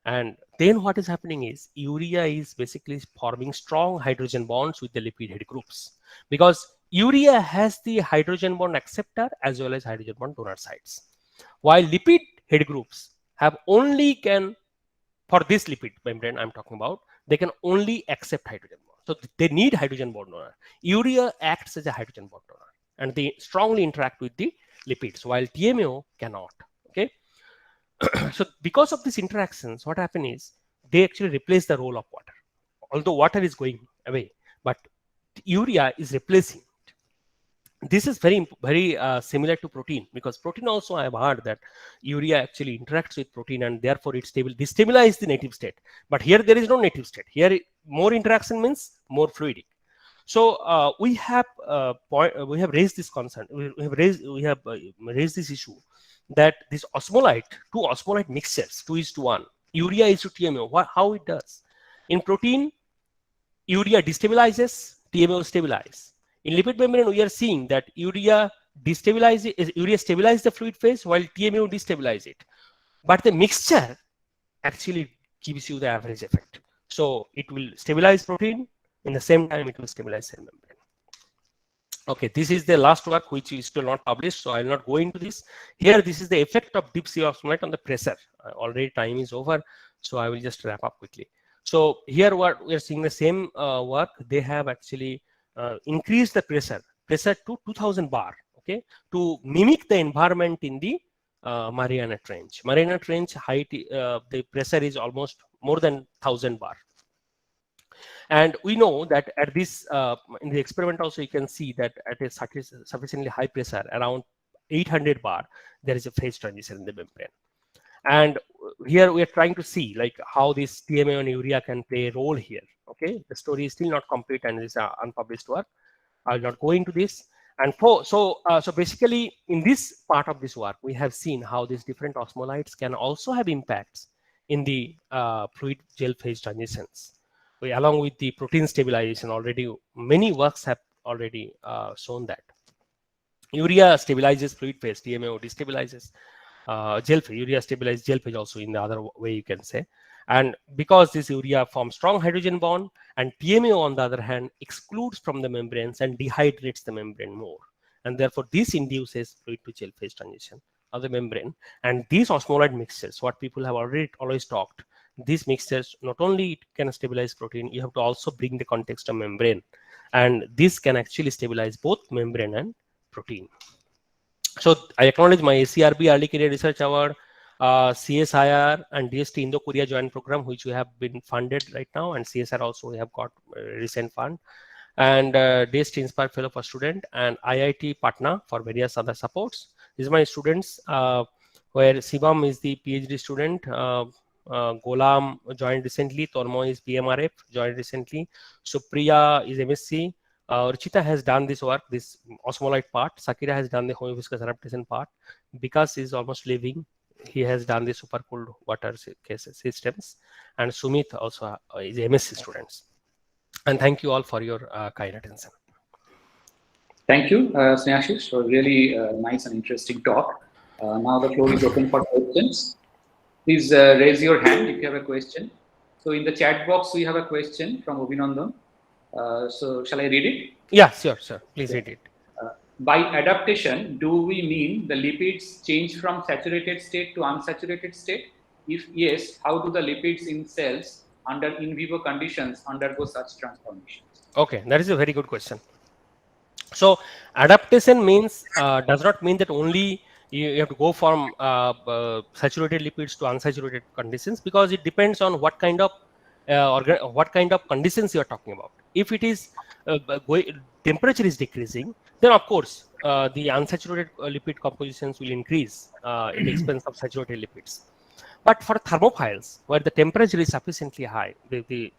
And then what is happening is urea is basically forming strong hydrogen bonds with the lipid head groups, because urea has the hydrogen bond acceptor as well as hydrogen bond donor sites, while lipid head groups have only for this lipid membrane I'm talking about, they can only accept hydrogen bond. So they need hydrogen bond donor. Urea acts as a hydrogen bond donor and they strongly interact with the lipids, while TMAO cannot. Okay. So because of these interactions, what happens is they actually replace the role of water. Although water is going away, but urea is replacing it. This is very similar to protein, because protein also I have heard that urea actually interacts with protein and therefore it destabilizes the native state. But here there is no native state. Here more interaction means more fluidic. So we have raised this concern. We have raised this issue that this two osmolyte mixtures, 2:1, urea is to TMAO. How it does? In protein, urea destabilizes, TMAO stabilize. In lipid membrane, we are seeing that urea stabilizes the fluid phase while TMAO destabilize it. But the mixture actually gives you the average effect. So it will stabilize protein, in the same time it will stabilize cell membrane. Okay, this is the last work which is still not published, so I will not go into this. Here, this is the effect of deep sea osmolyte on the pressure. Already time is over, so I will just wrap up quickly. So here what we are seeing the same work. They have actually increased the pressure to 2000 bar, okay, to mimic the environment in the Mariana Trench. Mariana Trench height, the pressure is almost more than 1000 bar. And we know that at this, in the experiment also, you can see that at a sufficiently high pressure, around 800 bar, there is a phase transition in the membrane. And here we are trying to see like how this TMAO and urea can play a role here. Okay, the story is still not complete and is unpublished work. I will not go into this. And so basically, in this part of this work, we have seen how these different osmolytes can also have impacts in the fluid gel phase transitions. Along with the protein stabilization, already many works have already shown that urea stabilizes fluid phase, TMAO destabilizes gel phase. Urea stabilizes gel phase also in the other way, you can say. And because this urea forms strong hydrogen bond, and TMAO on the other hand excludes from the membranes and dehydrates the membrane more, and therefore this induces fluid to gel phase transition of the membrane. And these osmolyte mixtures, what people have always talked, these mixtures not only can stabilize protein, you have to also bring the context of membrane, and this can actually stabilize both membrane and protein. So I acknowledge my ACRB Early Career Research Award, CSIR and DST Indo-Korea Joint Program, which we have been funded right now, and CSR also we have got recent fund, and DST Inspire Fellow for student, and IIT Patna for various other supports. These are my students, where Sibam is the PhD student, Golam joined recently, Tormo is PMRF, joined recently, Supriya is MSc, Ruchita has done this work, this osmolyte part, Sakira has done the homeoviscous adaptation part, Vikas is almost leaving, he has done the supercooled water systems, and Sumit also is MSc students. And thank you all for your kind attention. Thank you, Snehashish, for really nice and interesting talk. Now the floor is open for questions. Please raise your hand if you have a question. So in the chat box, we have a question from Abhinandan. So shall I read it? Yeah, sure. Please read it. By adaptation, do we mean the lipids change from saturated state to unsaturated state? If yes, how do the lipids in cells under in vivo conditions undergo such transformations? Okay, that is a very good question. So adaptation means does not mean that only you have to go from saturated lipids to unsaturated conditions, because it depends on what kind of conditions you are talking about. If it is temperature is decreasing, then of course the unsaturated lipid compositions will increase at the expense of saturated lipids. But for thermophiles, where the temperature is sufficiently high, the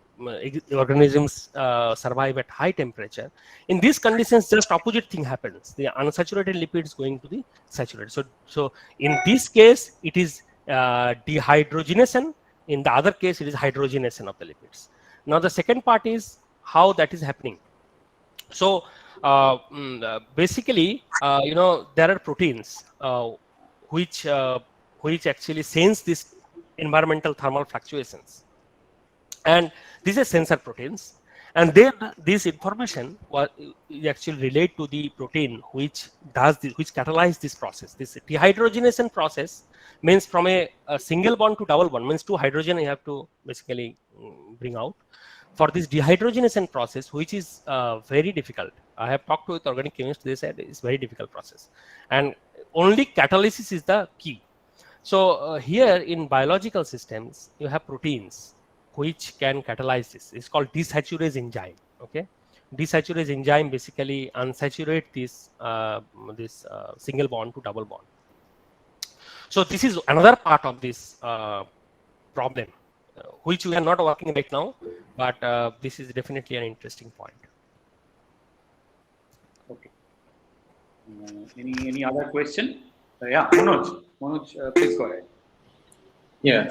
organisms survive at high temperature. In these conditions, just opposite thing happens. The unsaturated lipids going to the saturated. So in this case, it is dehydrogenation. In the other case, it is hydrogenation of the lipids. Now the second part is how that is happening. So basically, there are proteins which actually sense this environmental thermal fluctuations, and these are sensor proteins, and then this information actually relate to the protein which catalyze this process. This dehydrogenation process means from a single bond to double bond, means two hydrogen you have to basically bring out. For this dehydrogenation process, which is very difficult, I have talked with organic chemists, they said it's very difficult process, and only catalysis is the key. So here in biological systems, you have proteins which can catalyze this. It's called desaturase enzyme. Okay, Desaturase enzyme basically unsaturate this single bond to double bond. So this is another part of this problem, which we are not working right now, but this is definitely an interesting point. Okay. Any other question? Yeah, Manoj, please go ahead. Yeah.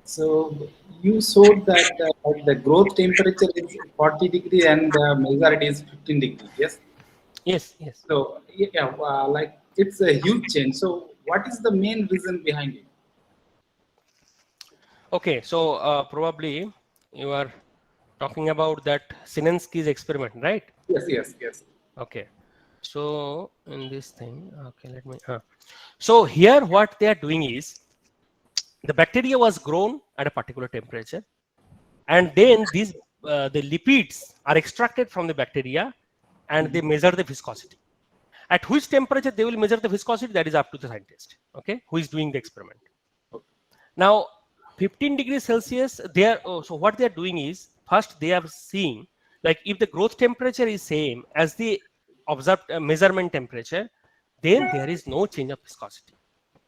So you showed that the growth temperature is 40 degree and the majority is 15 degree. Yes. Yes, yes. So yeah, like it's a huge change. So what is the main reason behind it? Okay, so probably you are talking about that Sinensky's experiment, right? Yes, yes, yes. Okay, so in this thing, okay, let me. So here, what they are doing is the bacteria was grown at a particular temperature, and then these the lipids are extracted from the bacteria, and they measure the viscosity. At which temperature they will measure the viscosity, that is up to the scientist, okay, who is doing the experiment. Now 15 degrees Celsius, they are so what they are doing is, first they are seeing, like, if the growth temperature is same as the observed measurement temperature, then there is no change of viscosity.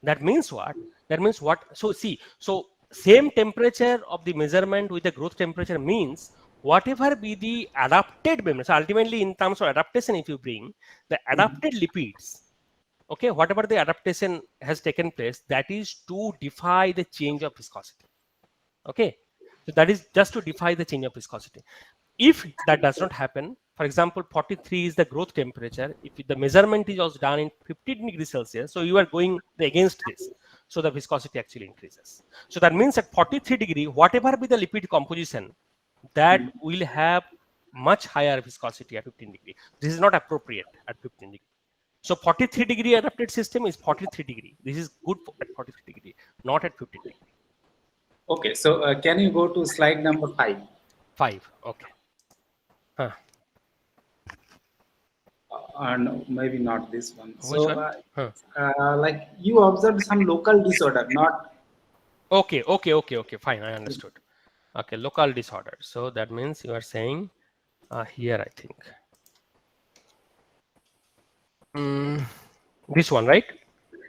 That means what? That means what? So see, so same temperature of the measurement with the growth temperature means whatever be the adapted membrane. So ultimately, in terms of adaptation, if you bring the adapted lipids, okay, whatever the adaptation has taken place, that is to defy the change of viscosity. Okay, so that is just to defy the change of viscosity. If that does not happen, for example, 43 is the growth temperature. If the measurement is also done in 15 degrees Celsius, so you are going against this, so the viscosity actually increases. So that means at 43 degree, whatever be the lipid composition, that will have much higher viscosity at 15 degree. This is not appropriate at 15 degree. So 43 degree adapted system is 43 degree. This is good at 43 degree, not at 15 degree. Okay, so can you go to slide number 5? 5, okay. No, maybe not this one. Which So, one? like you observed some local disorder, not. Okay, fine, I understood. Okay, local disorder. So that means you are saying here, I think. This one, right?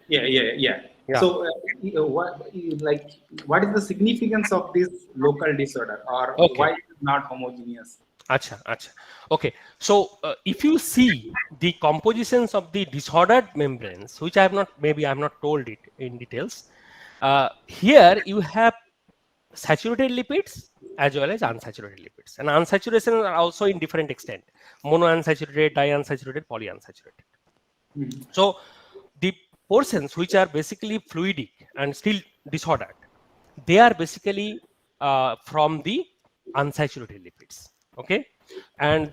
Yeah. So, what is the significance of this local disorder, or why it is not homogeneous? Acha. Okay, so if you see the compositions of the disordered membranes, which I have not, maybe I have not told it in details, here you have saturated lipids as well as unsaturated lipids, and unsaturated are also in different extent: monounsaturated, diunsaturated, polyunsaturated. So the portions which are basically fluidic and still disordered, they are basically from the unsaturated lipids. Okay, and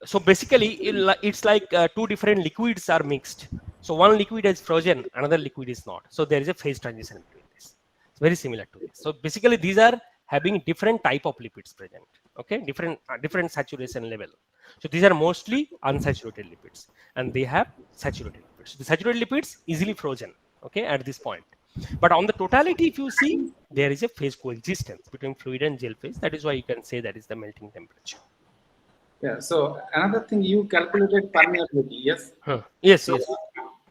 so basically it's like two different liquids are mixed. So one liquid is frozen, another liquid is not. So there is a phase transition between this. It's very similar to this. So basically these are having different type of lipids present. Okay, different saturation level. So these are mostly unsaturated lipids, and they have saturated lipids. The saturated lipids easily frozen. Okay, at this point. But on the totality, if you see, there is a phase coexistence between fluid and gel phase. That is why you can say that is the melting temperature. Yeah. So another thing, you calculated permeability. Yes. Yes. So,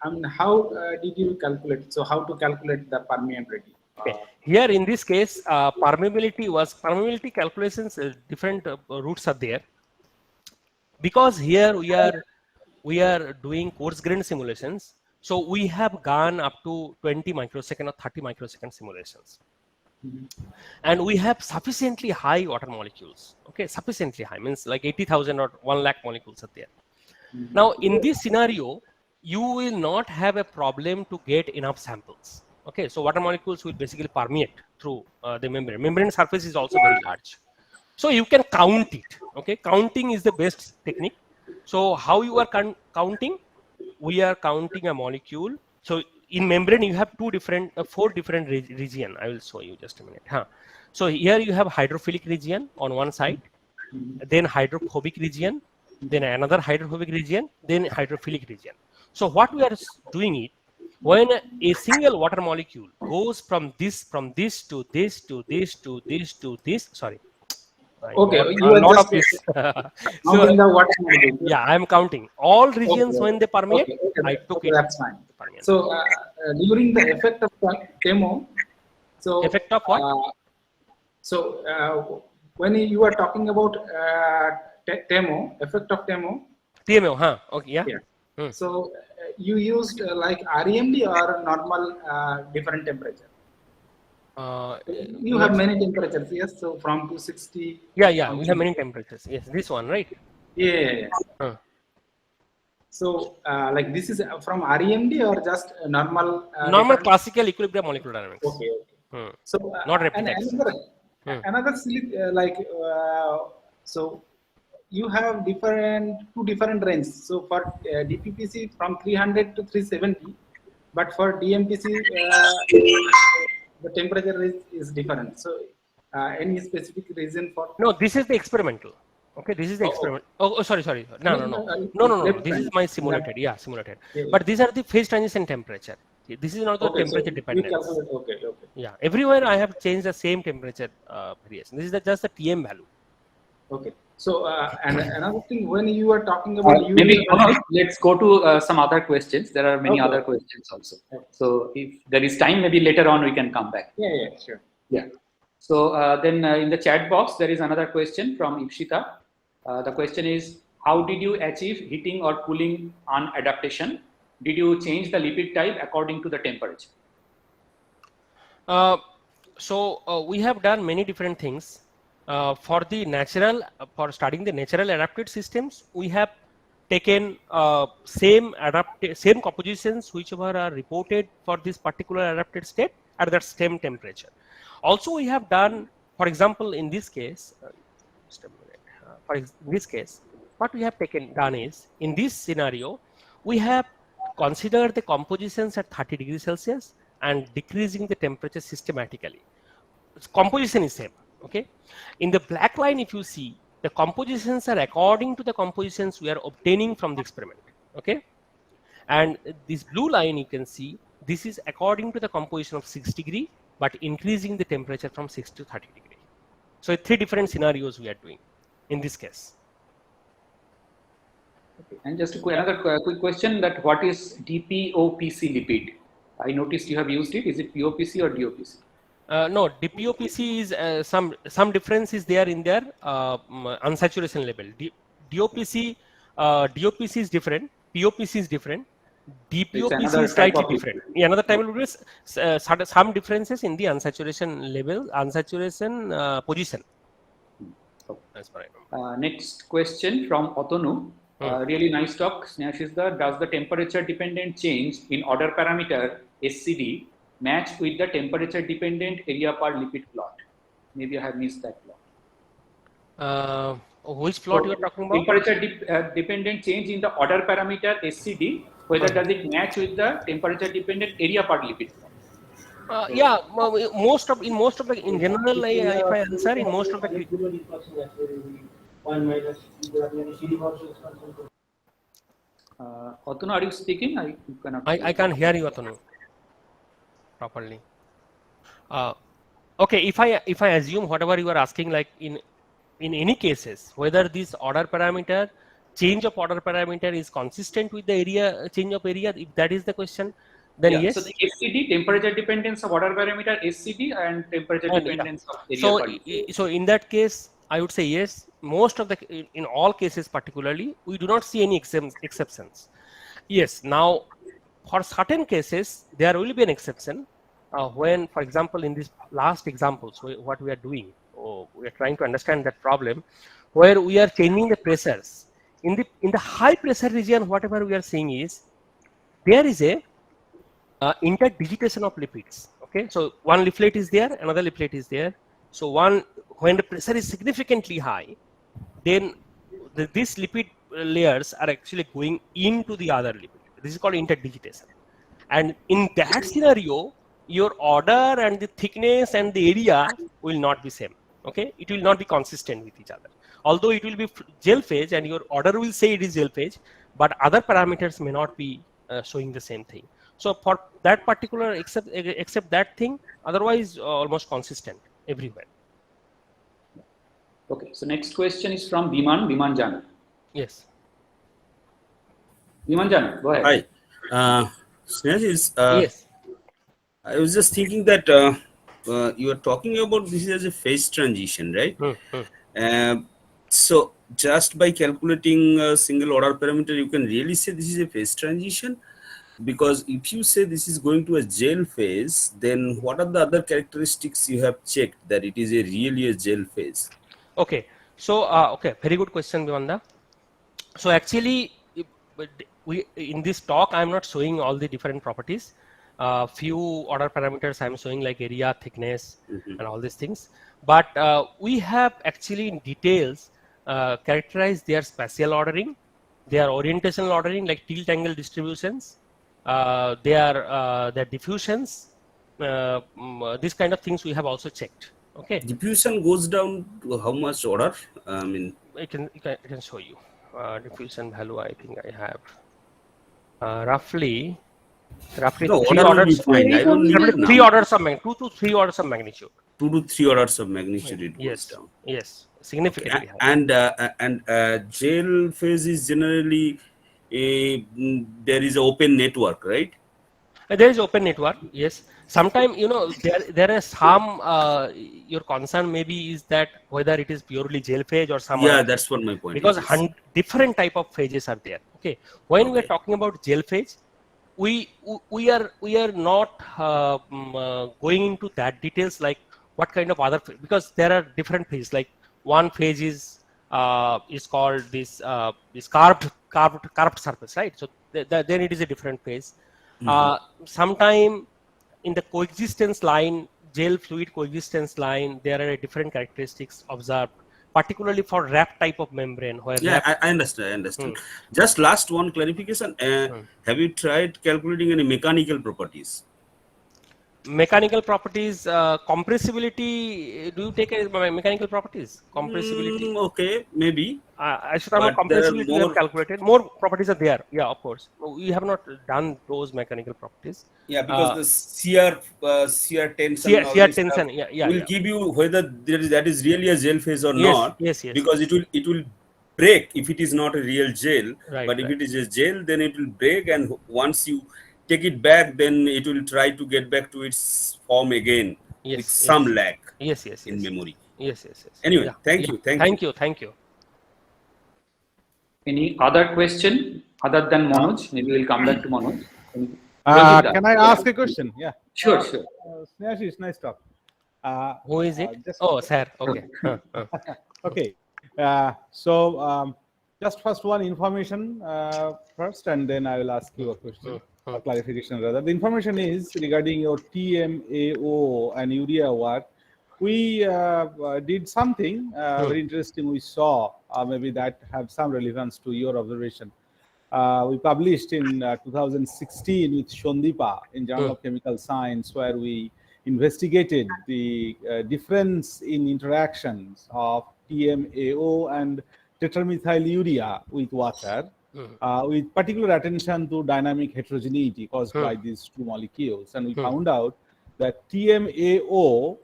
I mean, how did you calculate? So how to calculate the permeability? Okay. Here in this case, permeability calculations. Different routes are there, because here we are doing coarse grain simulations. So we have gone up to 20 microsecond or 30 microsecond simulations. And we have sufficiently high water molecules. Okay, sufficiently high means like 80,000 or 1 lakh molecules are there. Now, in this scenario, you will not have a problem to get enough samples. Okay, so water molecules will basically permeate through the membrane. Membrane surface is also very large. So you can count it. Okay, counting is the best technique. So how you are counting? We are counting a molecule. So in membrane, you have four different region. I will show you just a minute. So here you have hydrophilic region on one side, then hydrophobic region, then another hydrophobic region, then hydrophilic region. So what we are doing it, when a single water molecule goes from this to this to this to this to this, sorry, Okay, got you a are lot just of this. So counting the water molecule. yeah, I'm counting all regions Okay, when they permeate. okay, okay, I took okay, it. that's fine. Permeate. So during the effect of TEMO, so Effect of what? When you are talking about TEMO, effect of TEMO, TMO, huh? Okay, yeah. yeah. Hmm. So you used like REMD or normal different temperature. You have many temperatures, yes. So from 260. Yeah, we have many temperatures. Yes, this one, right? Yeah. Huh. So like this is from REMD or just normal? Normal different? classical equilibrium molecular dynamics. Okay. Hmm. So Not and Repeatex. another silly, so you have two different ranges. So for DPPC from 300 to 370, but for DMPC the temperature is different. So any specific reason for? No, this is the experimental. Okay, this is the Oh, experiment. Oh, sorry. No. This is my simulated. Yeah, simulated. Yeah. But these are the phase transition temperature. This is not the Okay, so temperature we dependence. calculate. Okay. Yeah, everywhere I have changed the same temperature variation. This is just the TM value. Okay. So and another thing, when you are talking about maybe let's go to some other questions. There are many Okay. other questions also. Okay. So if there is time, maybe later on we can come back. Yeah, sure. Yeah. So then in the chat box, there is another question from Ipshita. The question is, how did you achieve heating or cooling on adaptation? Did you change the lipid type according to the temperature? We have done many different things. For studying the natural adapted systems, we have taken same compositions whichever are reported for this particular adapted state at that same temperature. Also, we have done, for example, in this case, what we have done is, in this scenario, we have considered the compositions at 30 degrees Celsius and decreasing the temperature systematically. Composition is same. Okay. In the black line, if you see, the compositions are according to the compositions we are obtaining from the experiment. Okay. And this blue line, you can see, this is according to the composition of 6 degree, but increasing the temperature from 6 to 30 degree. So 3 different scenarios we are doing in this case. Okay. And just another quick question, that what is DPOPC lipid? I noticed you have used it. Is it POPC or DOPC? No, DPOPC is some difference is there in their unsaturation level. DOPC is different. POPC is different. DPOPC is slightly different. Yeah, another time will be some differences in the unsaturation level, unsaturation position. That's what I know. Next question from Otonu. Really nice talk, Snehashizda. Does the temperature dependent change in order parameter SCD match with the temperature dependent area per lipid plot? Maybe I have missed that plot. Which plot you are talking about? Temperature dependent change in the order parameter SCD, whether does it match with the temperature dependent area per lipid plot? Yeah, in general, if I answer, in most of the Otanu, are you speaking? I can't hear you, Otanu, properly. Okay, if I assume whatever you are asking, like in any cases, whether this order parameter, change of order parameter is consistent with the area change of area, if that is the question, then yes. So the SCD, temperature dependence of order parameter SCD, and temperature dependence of area. So in that case, I would say yes. Most of in all cases, particularly, we do not see any exceptions. Yes. Now, for certain cases, there will be an exception when, for example, in this last example, so what we are doing, we are trying to understand that problem, where we are changing the pressures in the high pressure region. Whatever we are seeing is there is a interdigitation of lipids. Okay, so one leaflet is there, another leaflet is there. So when the pressure is significantly high, then these lipid layers are actually going into the other lipid. This is called interdigitation. And in that scenario, your order and the thickness and the area will not be same. Okay, it will not be consistent with each other. Although it will be gel phase and your order will say it is gel phase, but other parameters may not be showing the same thing. So for that particular, except that thing, otherwise almost consistent everywhere. Okay, so next question is from Biman Jan. Yes. Biman Jan, go ahead. Hi. Sneha, Yes. I was just thinking that you are talking about this as a phase transition, right? So just by calculating a single order parameter, you can really say this is a phase transition. Because if you say this is going to a gel phase, then what are the other characteristics you have checked that it is really a gel phase? Okay. So, okay, very good question, Bivanda. So actually, we in this talk, I'm not showing all the different properties. Few order parameters I'm showing like area, thickness, and all these things. But we have actually in details characterized their spatial ordering, their orientational ordering like tilt angle distributions, their diffusions, these kind of things we have also checked. Okay, Diffusion goes down to how much order? I mean, I can show you. Diffusion value, I think I have roughly no, three order will be orders, fine. I don't need the three number. orders of 2 to 3 orders of magnitude. 2 to 3 orders of magnitude it goes Yes, down. yes, significantly high. And gel phase is generally there is an open network, right? There is open network, yes. Sometimes, you know, there is some, your concern maybe is that whether it is purely gel phase or some Yeah, other that's phase. what my point Because is. different type of phases are there. Okay, when we are Okay. talking about gel phase, we are not going into that details like what kind of other because there are different phases. Like one phase is called this carved surface, right? So then it is a different phase. Sometime in the coexistence line, gel fluid coexistence line, there are different characteristics observed, particularly for wrap type of membrane where Yeah, I understand. I understand. Hmm. Just last one clarification. Have you tried calculating any mechanical properties? Mechanical properties, compressibility, do you take a mechanical properties? Compressibility. Okay, maybe. I should have But there are compressibility we have calculated. More properties are there. Yeah, of course. We have not done those mechanical properties. Yeah, because the shear tension and all Shear this stuff tension, yeah. will give you whether that is really a gel phase or Yes, not. yes. Because it will break if it is not a real gel. Right, But if right. it is a gel, then it will break, and once you take it back, then it will try to get back to its form again with some lag Yes. in memory. Yes. Anyway, Yeah, thank yeah. you. Thank you. Thank you. Any other question other than Manoj? Maybe we'll come back to Manoj. Ranjit, Can I ask a question? Yeah. Sure. Sneha, nice talk. Who is it? Just- Oh, sir. Okay. Okay. Just first one information first, and then I will ask you a question, or clarification rather. The information is regarding your TMAO and urea work. We did something very interesting. We saw maybe that have some relevance to your observation. We published in 2016 with Shondipa in Journal of Chemical Science, where we investigated the difference in interactions of TMAO and tetramethyllurea with water, with particular attention to dynamic heterogeneity caused by these two molecules. And we found out that TMAO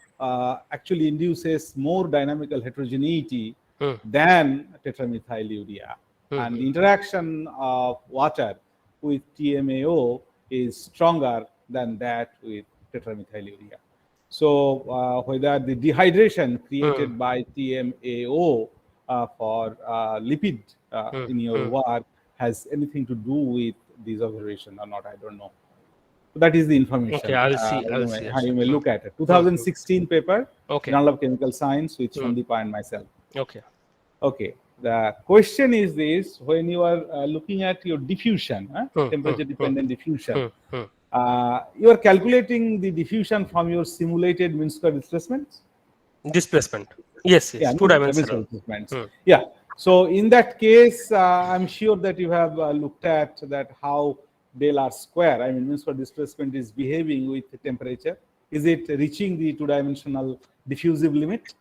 actually induces more dynamical heterogeneity than tetramethyllurea. And the interaction of water with TMAO is stronger than that with tetramethyllurea. So whether the dehydration created by TMAO for lipid in your work has anything to do with this observation or not, I don't know. So that is the information. Okay, I will see. You may look at it. 2016 paper, Okay. Journal of Chemical Science with Shondipa and myself. Okay. Okay. The question is this: when you are looking at your diffusion, temperature-dependent diffusion, you are calculating the diffusion from your simulated mean square displacements. Displacement. Yes. Yeah, Two-dimensional. displacements. Yeah. So in that case, I'm sure that you have looked at that how del R square, I mean mean square displacement, is behaving with the temperature. Is it reaching the two-dimensional diffusive limit?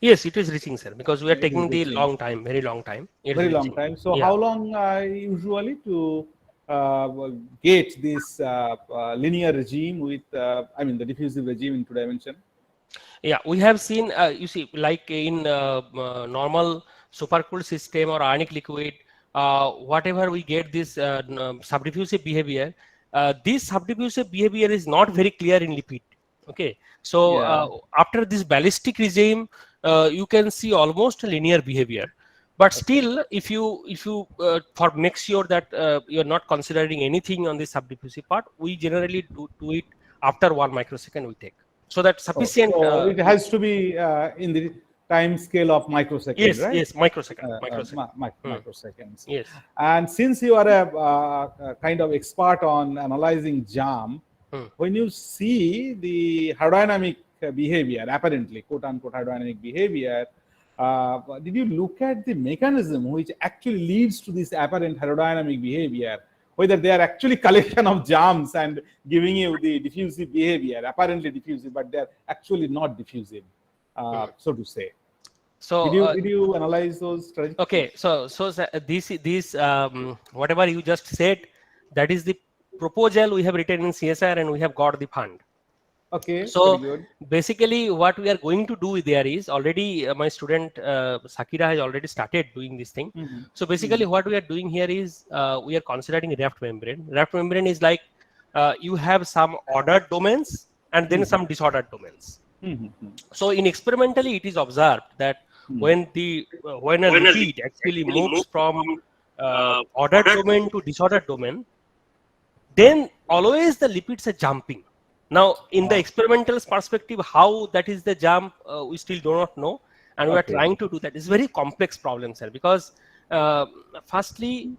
Yes, it is reaching, sir, because we are It taking is the reaching. long time, very long time. It is Very long reaching. time. So Yeah. how long usually to get this linear regime with, I mean the diffusive regime in two dimension? Yeah, we have seen, you see, like in normal supercooled system or ionic liquid, whatever we get this subdiffusive behavior, this subdiffusive behavior is not very clear in lipid. Okay, so Yeah. after this ballistic regime, you can see almost a linear behavior. But still, if you for make sure that you are not considering anything on the subdiffusive part, we generally do it after 1 microsecond we take. So that Oh, sufficient. so it has to be in the time scale of microsecond, Yes, right? yes, microsecond, microsecond. Microseconds. Yes. And since you are a kind of expert on analyzing jam, when you see the hydrodynamic behavior, apparently quote unquote hydrodynamic behavior, did you look at the mechanism which actually leads to this apparent hydrodynamic behavior? Whether they are actually collection of jams and giving you the diffusive behavior, apparently diffusive, but they are actually not diffusive, so to say. So Did you analyze those strategies? okay, so this whatever you just said, that is the proposal we have written in CSR and we have got the fund. Okay, So very good. basically what we are going to do there is already my student Sakira has already started doing this thing. So basically what we are doing here is we are considering raft membrane. Raft membrane is like you have some ordered domains and then some disordered domains. So in experimentally it is observed that when a lipid actually moves from ordered domain to disordered domain, then always the lipids are jumping. Now, in the experimental perspective, how that is the jump, we still do not know, and we are trying to do that. It's very complex problem, sir, because firstly,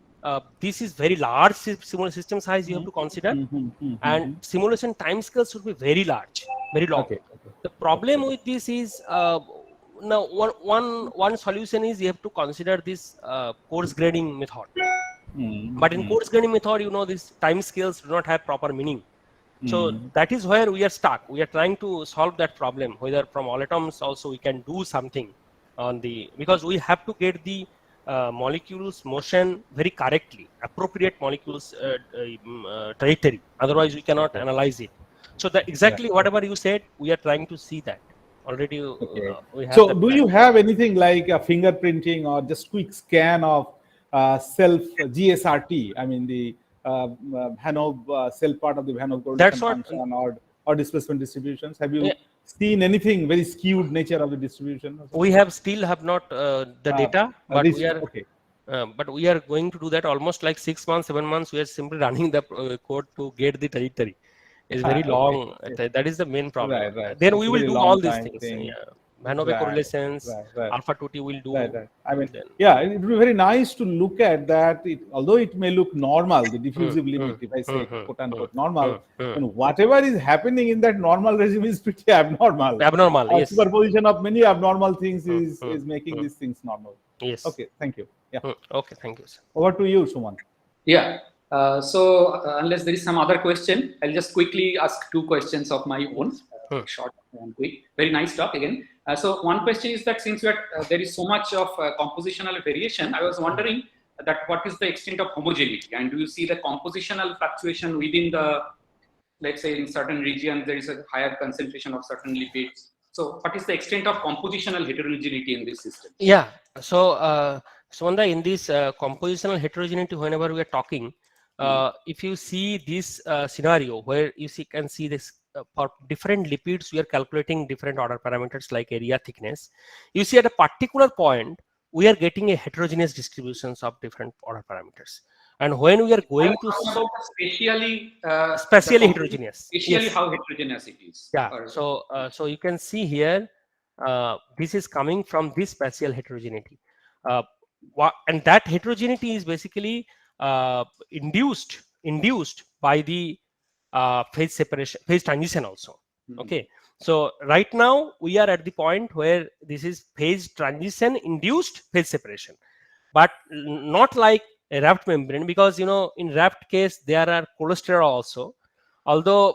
this is very large simulation system size you have to consider, and simulation timescales should be very large, very long. The problem with this is now one solution is you have to consider this coarse grading method. But in coarse grading method, you know, these time scales do not have proper meaning. So that is where we are stuck. We are trying to solve that problem, whether from all atoms also we can do something on the, because we have to get the molecules motion very correctly, appropriate molecules trajectory. Otherwise, we cannot analyze it. So that exactly whatever you said, we are trying to see that already. We have So that do plan. you have anything like a fingerprinting or just quick scan of self GSRT? I mean the Vanov self part of the Vanov That's coordination what- function or displacement distributions. Have you seen anything very skewed nature of the distribution? We have still have not the data, but we are okay. but we are going to do that almost like 6 months, 7 months. We are simply running the code to get the trajectory. It's very long. That is the main problem. Right. Then It's we a will very do long all these time things. thing. Yeah. Vanove correlations, Right. alpha 2T will do. Right. I mean, then. yeah, it would be very nice to look at that. Although it may look normal, the diffusive limit, if I say quote unquote normal, and whatever is happening in that normal regime is pretty abnormal. Abnormal, yes. Superposition of many abnormal things is making these things normal. Yes. Okay, thank you. Yeah. Okay, thank you, sir. Over to you, Suman. Yeah. So unless there is some other question, I'll just quickly ask two questions of my own, short and quick. Very nice talk again. So one question is that since there is so much of compositional variation, I was wondering that what is the extent of homogeneity, and do you see the compositional fluctuation within the, let's say in certain regions there is a higher concentration of certain lipids. So what is the extent of compositional heterogeneity in this system? Yeah. So Sumanda, in this compositional heterogeneity, whenever we are talking, if you see this scenario where you can see this for different lipids, we are calculating different order parameters like area, thickness. You see at a particular point, we are getting a heterogeneous distributions of different order parameters. And when we are going to spatially heterogeneous, spatially how heterogeneous it is. Yeah. So you can see here, this is coming from this spatial heterogeneity, and that heterogeneity is basically induced by the phase separation, phase transition also. Okay. So right now we are at the point where this is phase transition induced phase separation, but not like a raft membrane, because in raft case there are cholesterol also, although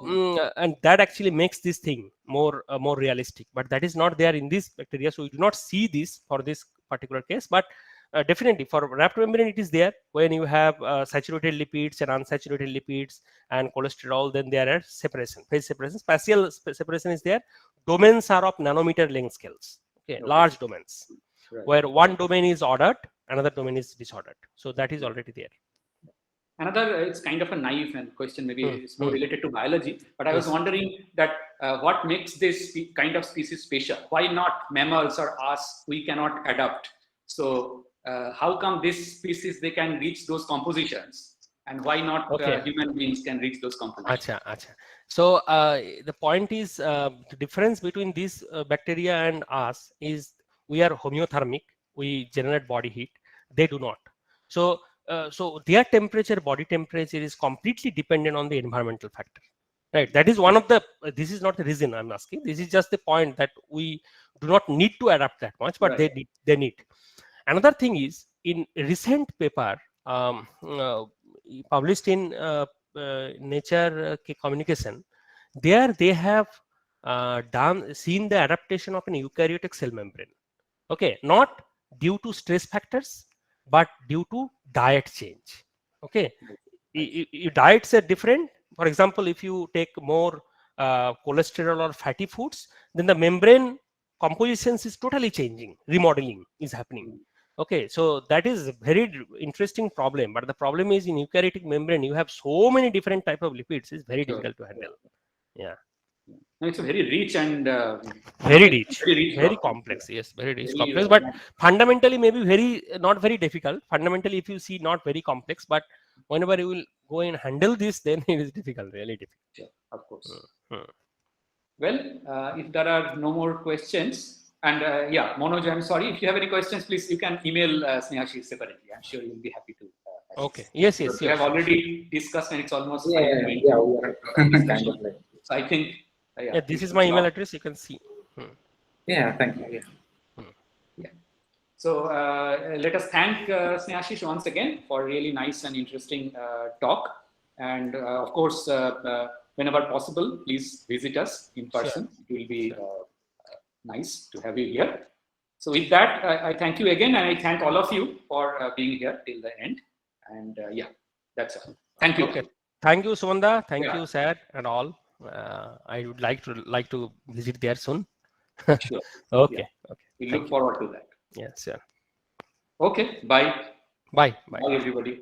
and that actually makes this thing more realistic, but that is not there in this bacteria. So we do not see this for this particular case, but definitely for raft membrane it is there. When you have saturated lipids and unsaturated lipids and cholesterol, then there are separation, phase separation, spatial separation is there. domains are of nanometer length scales. Okay, large domains, Right. where one domain is ordered, another domain is disordered. So that is already there. Another, it's kind of a naive and question, maybe it's more hmm. related to biology, but I was Yes. wondering that what makes this kind of species special? Why not mammals or us? We cannot adapt. So how come this species, they can reach those compositions? And why not Okay. human beings can reach those compositions? Acha. So the point is the difference between these bacteria and us is we are homeothermic. We generate body heat. They do not. So so their temperature, body temperature, is completely dependent on the environmental factor. Right. That is one of the. This is not the reason I'm asking. This is just the point that we do not need to adapt that much, but Right. they need. Another thing is, in recent paper published in Nature Communication, there they have seen the adaptation of an eukaryotic cell membrane. Okay, not due to stress factors, but due to diet change. Okay, diets are different. For example, if you take more cholesterol or fatty foods, then the membrane compositions is totally changing, remodeling is happening. Okay, so that is a very interesting problem, but the problem is in eukaryotic membrane you have so many different type of lipids, it's very difficult to handle. Yeah, No, it's a very rich and very rich, very topic. complex. Yes, very rich, Very, complex, but fundamentally maybe very not very difficult. Fundamentally, if you see, not very complex, but whenever you will go and handle this, then it is difficult, really difficult. Sure, of course. Hmm. Well, if there are no more questions, and yeah, Manoj, I'm sorry, if you have any questions, please, you can email Snehashi separately. I'm sure you'll be happy to. Okay. Yes. We have Sure. already discussed, and it's almost Yeah, 5:20. yeah, we are kind of like. So I think. Yeah, this is my email address. You can see. Yeah, thank you. Yeah. So let us thank Snehashi once again for a really nice and interesting talk. And of course, whenever possible, please visit us in person. It will be nice to have you here. So with that, I thank you again, and I thank all of you for being here till the end. And yeah, that's all. Thank you. Okay. Thank you, Sumanda. Thank Yeah. you, sir, and all. I would like to visit there soon. Sure. Okay. Yeah. Okay. We Thank look you. forward to that. Yes, sir. Okay. Bye. Bye. Bye, everybody.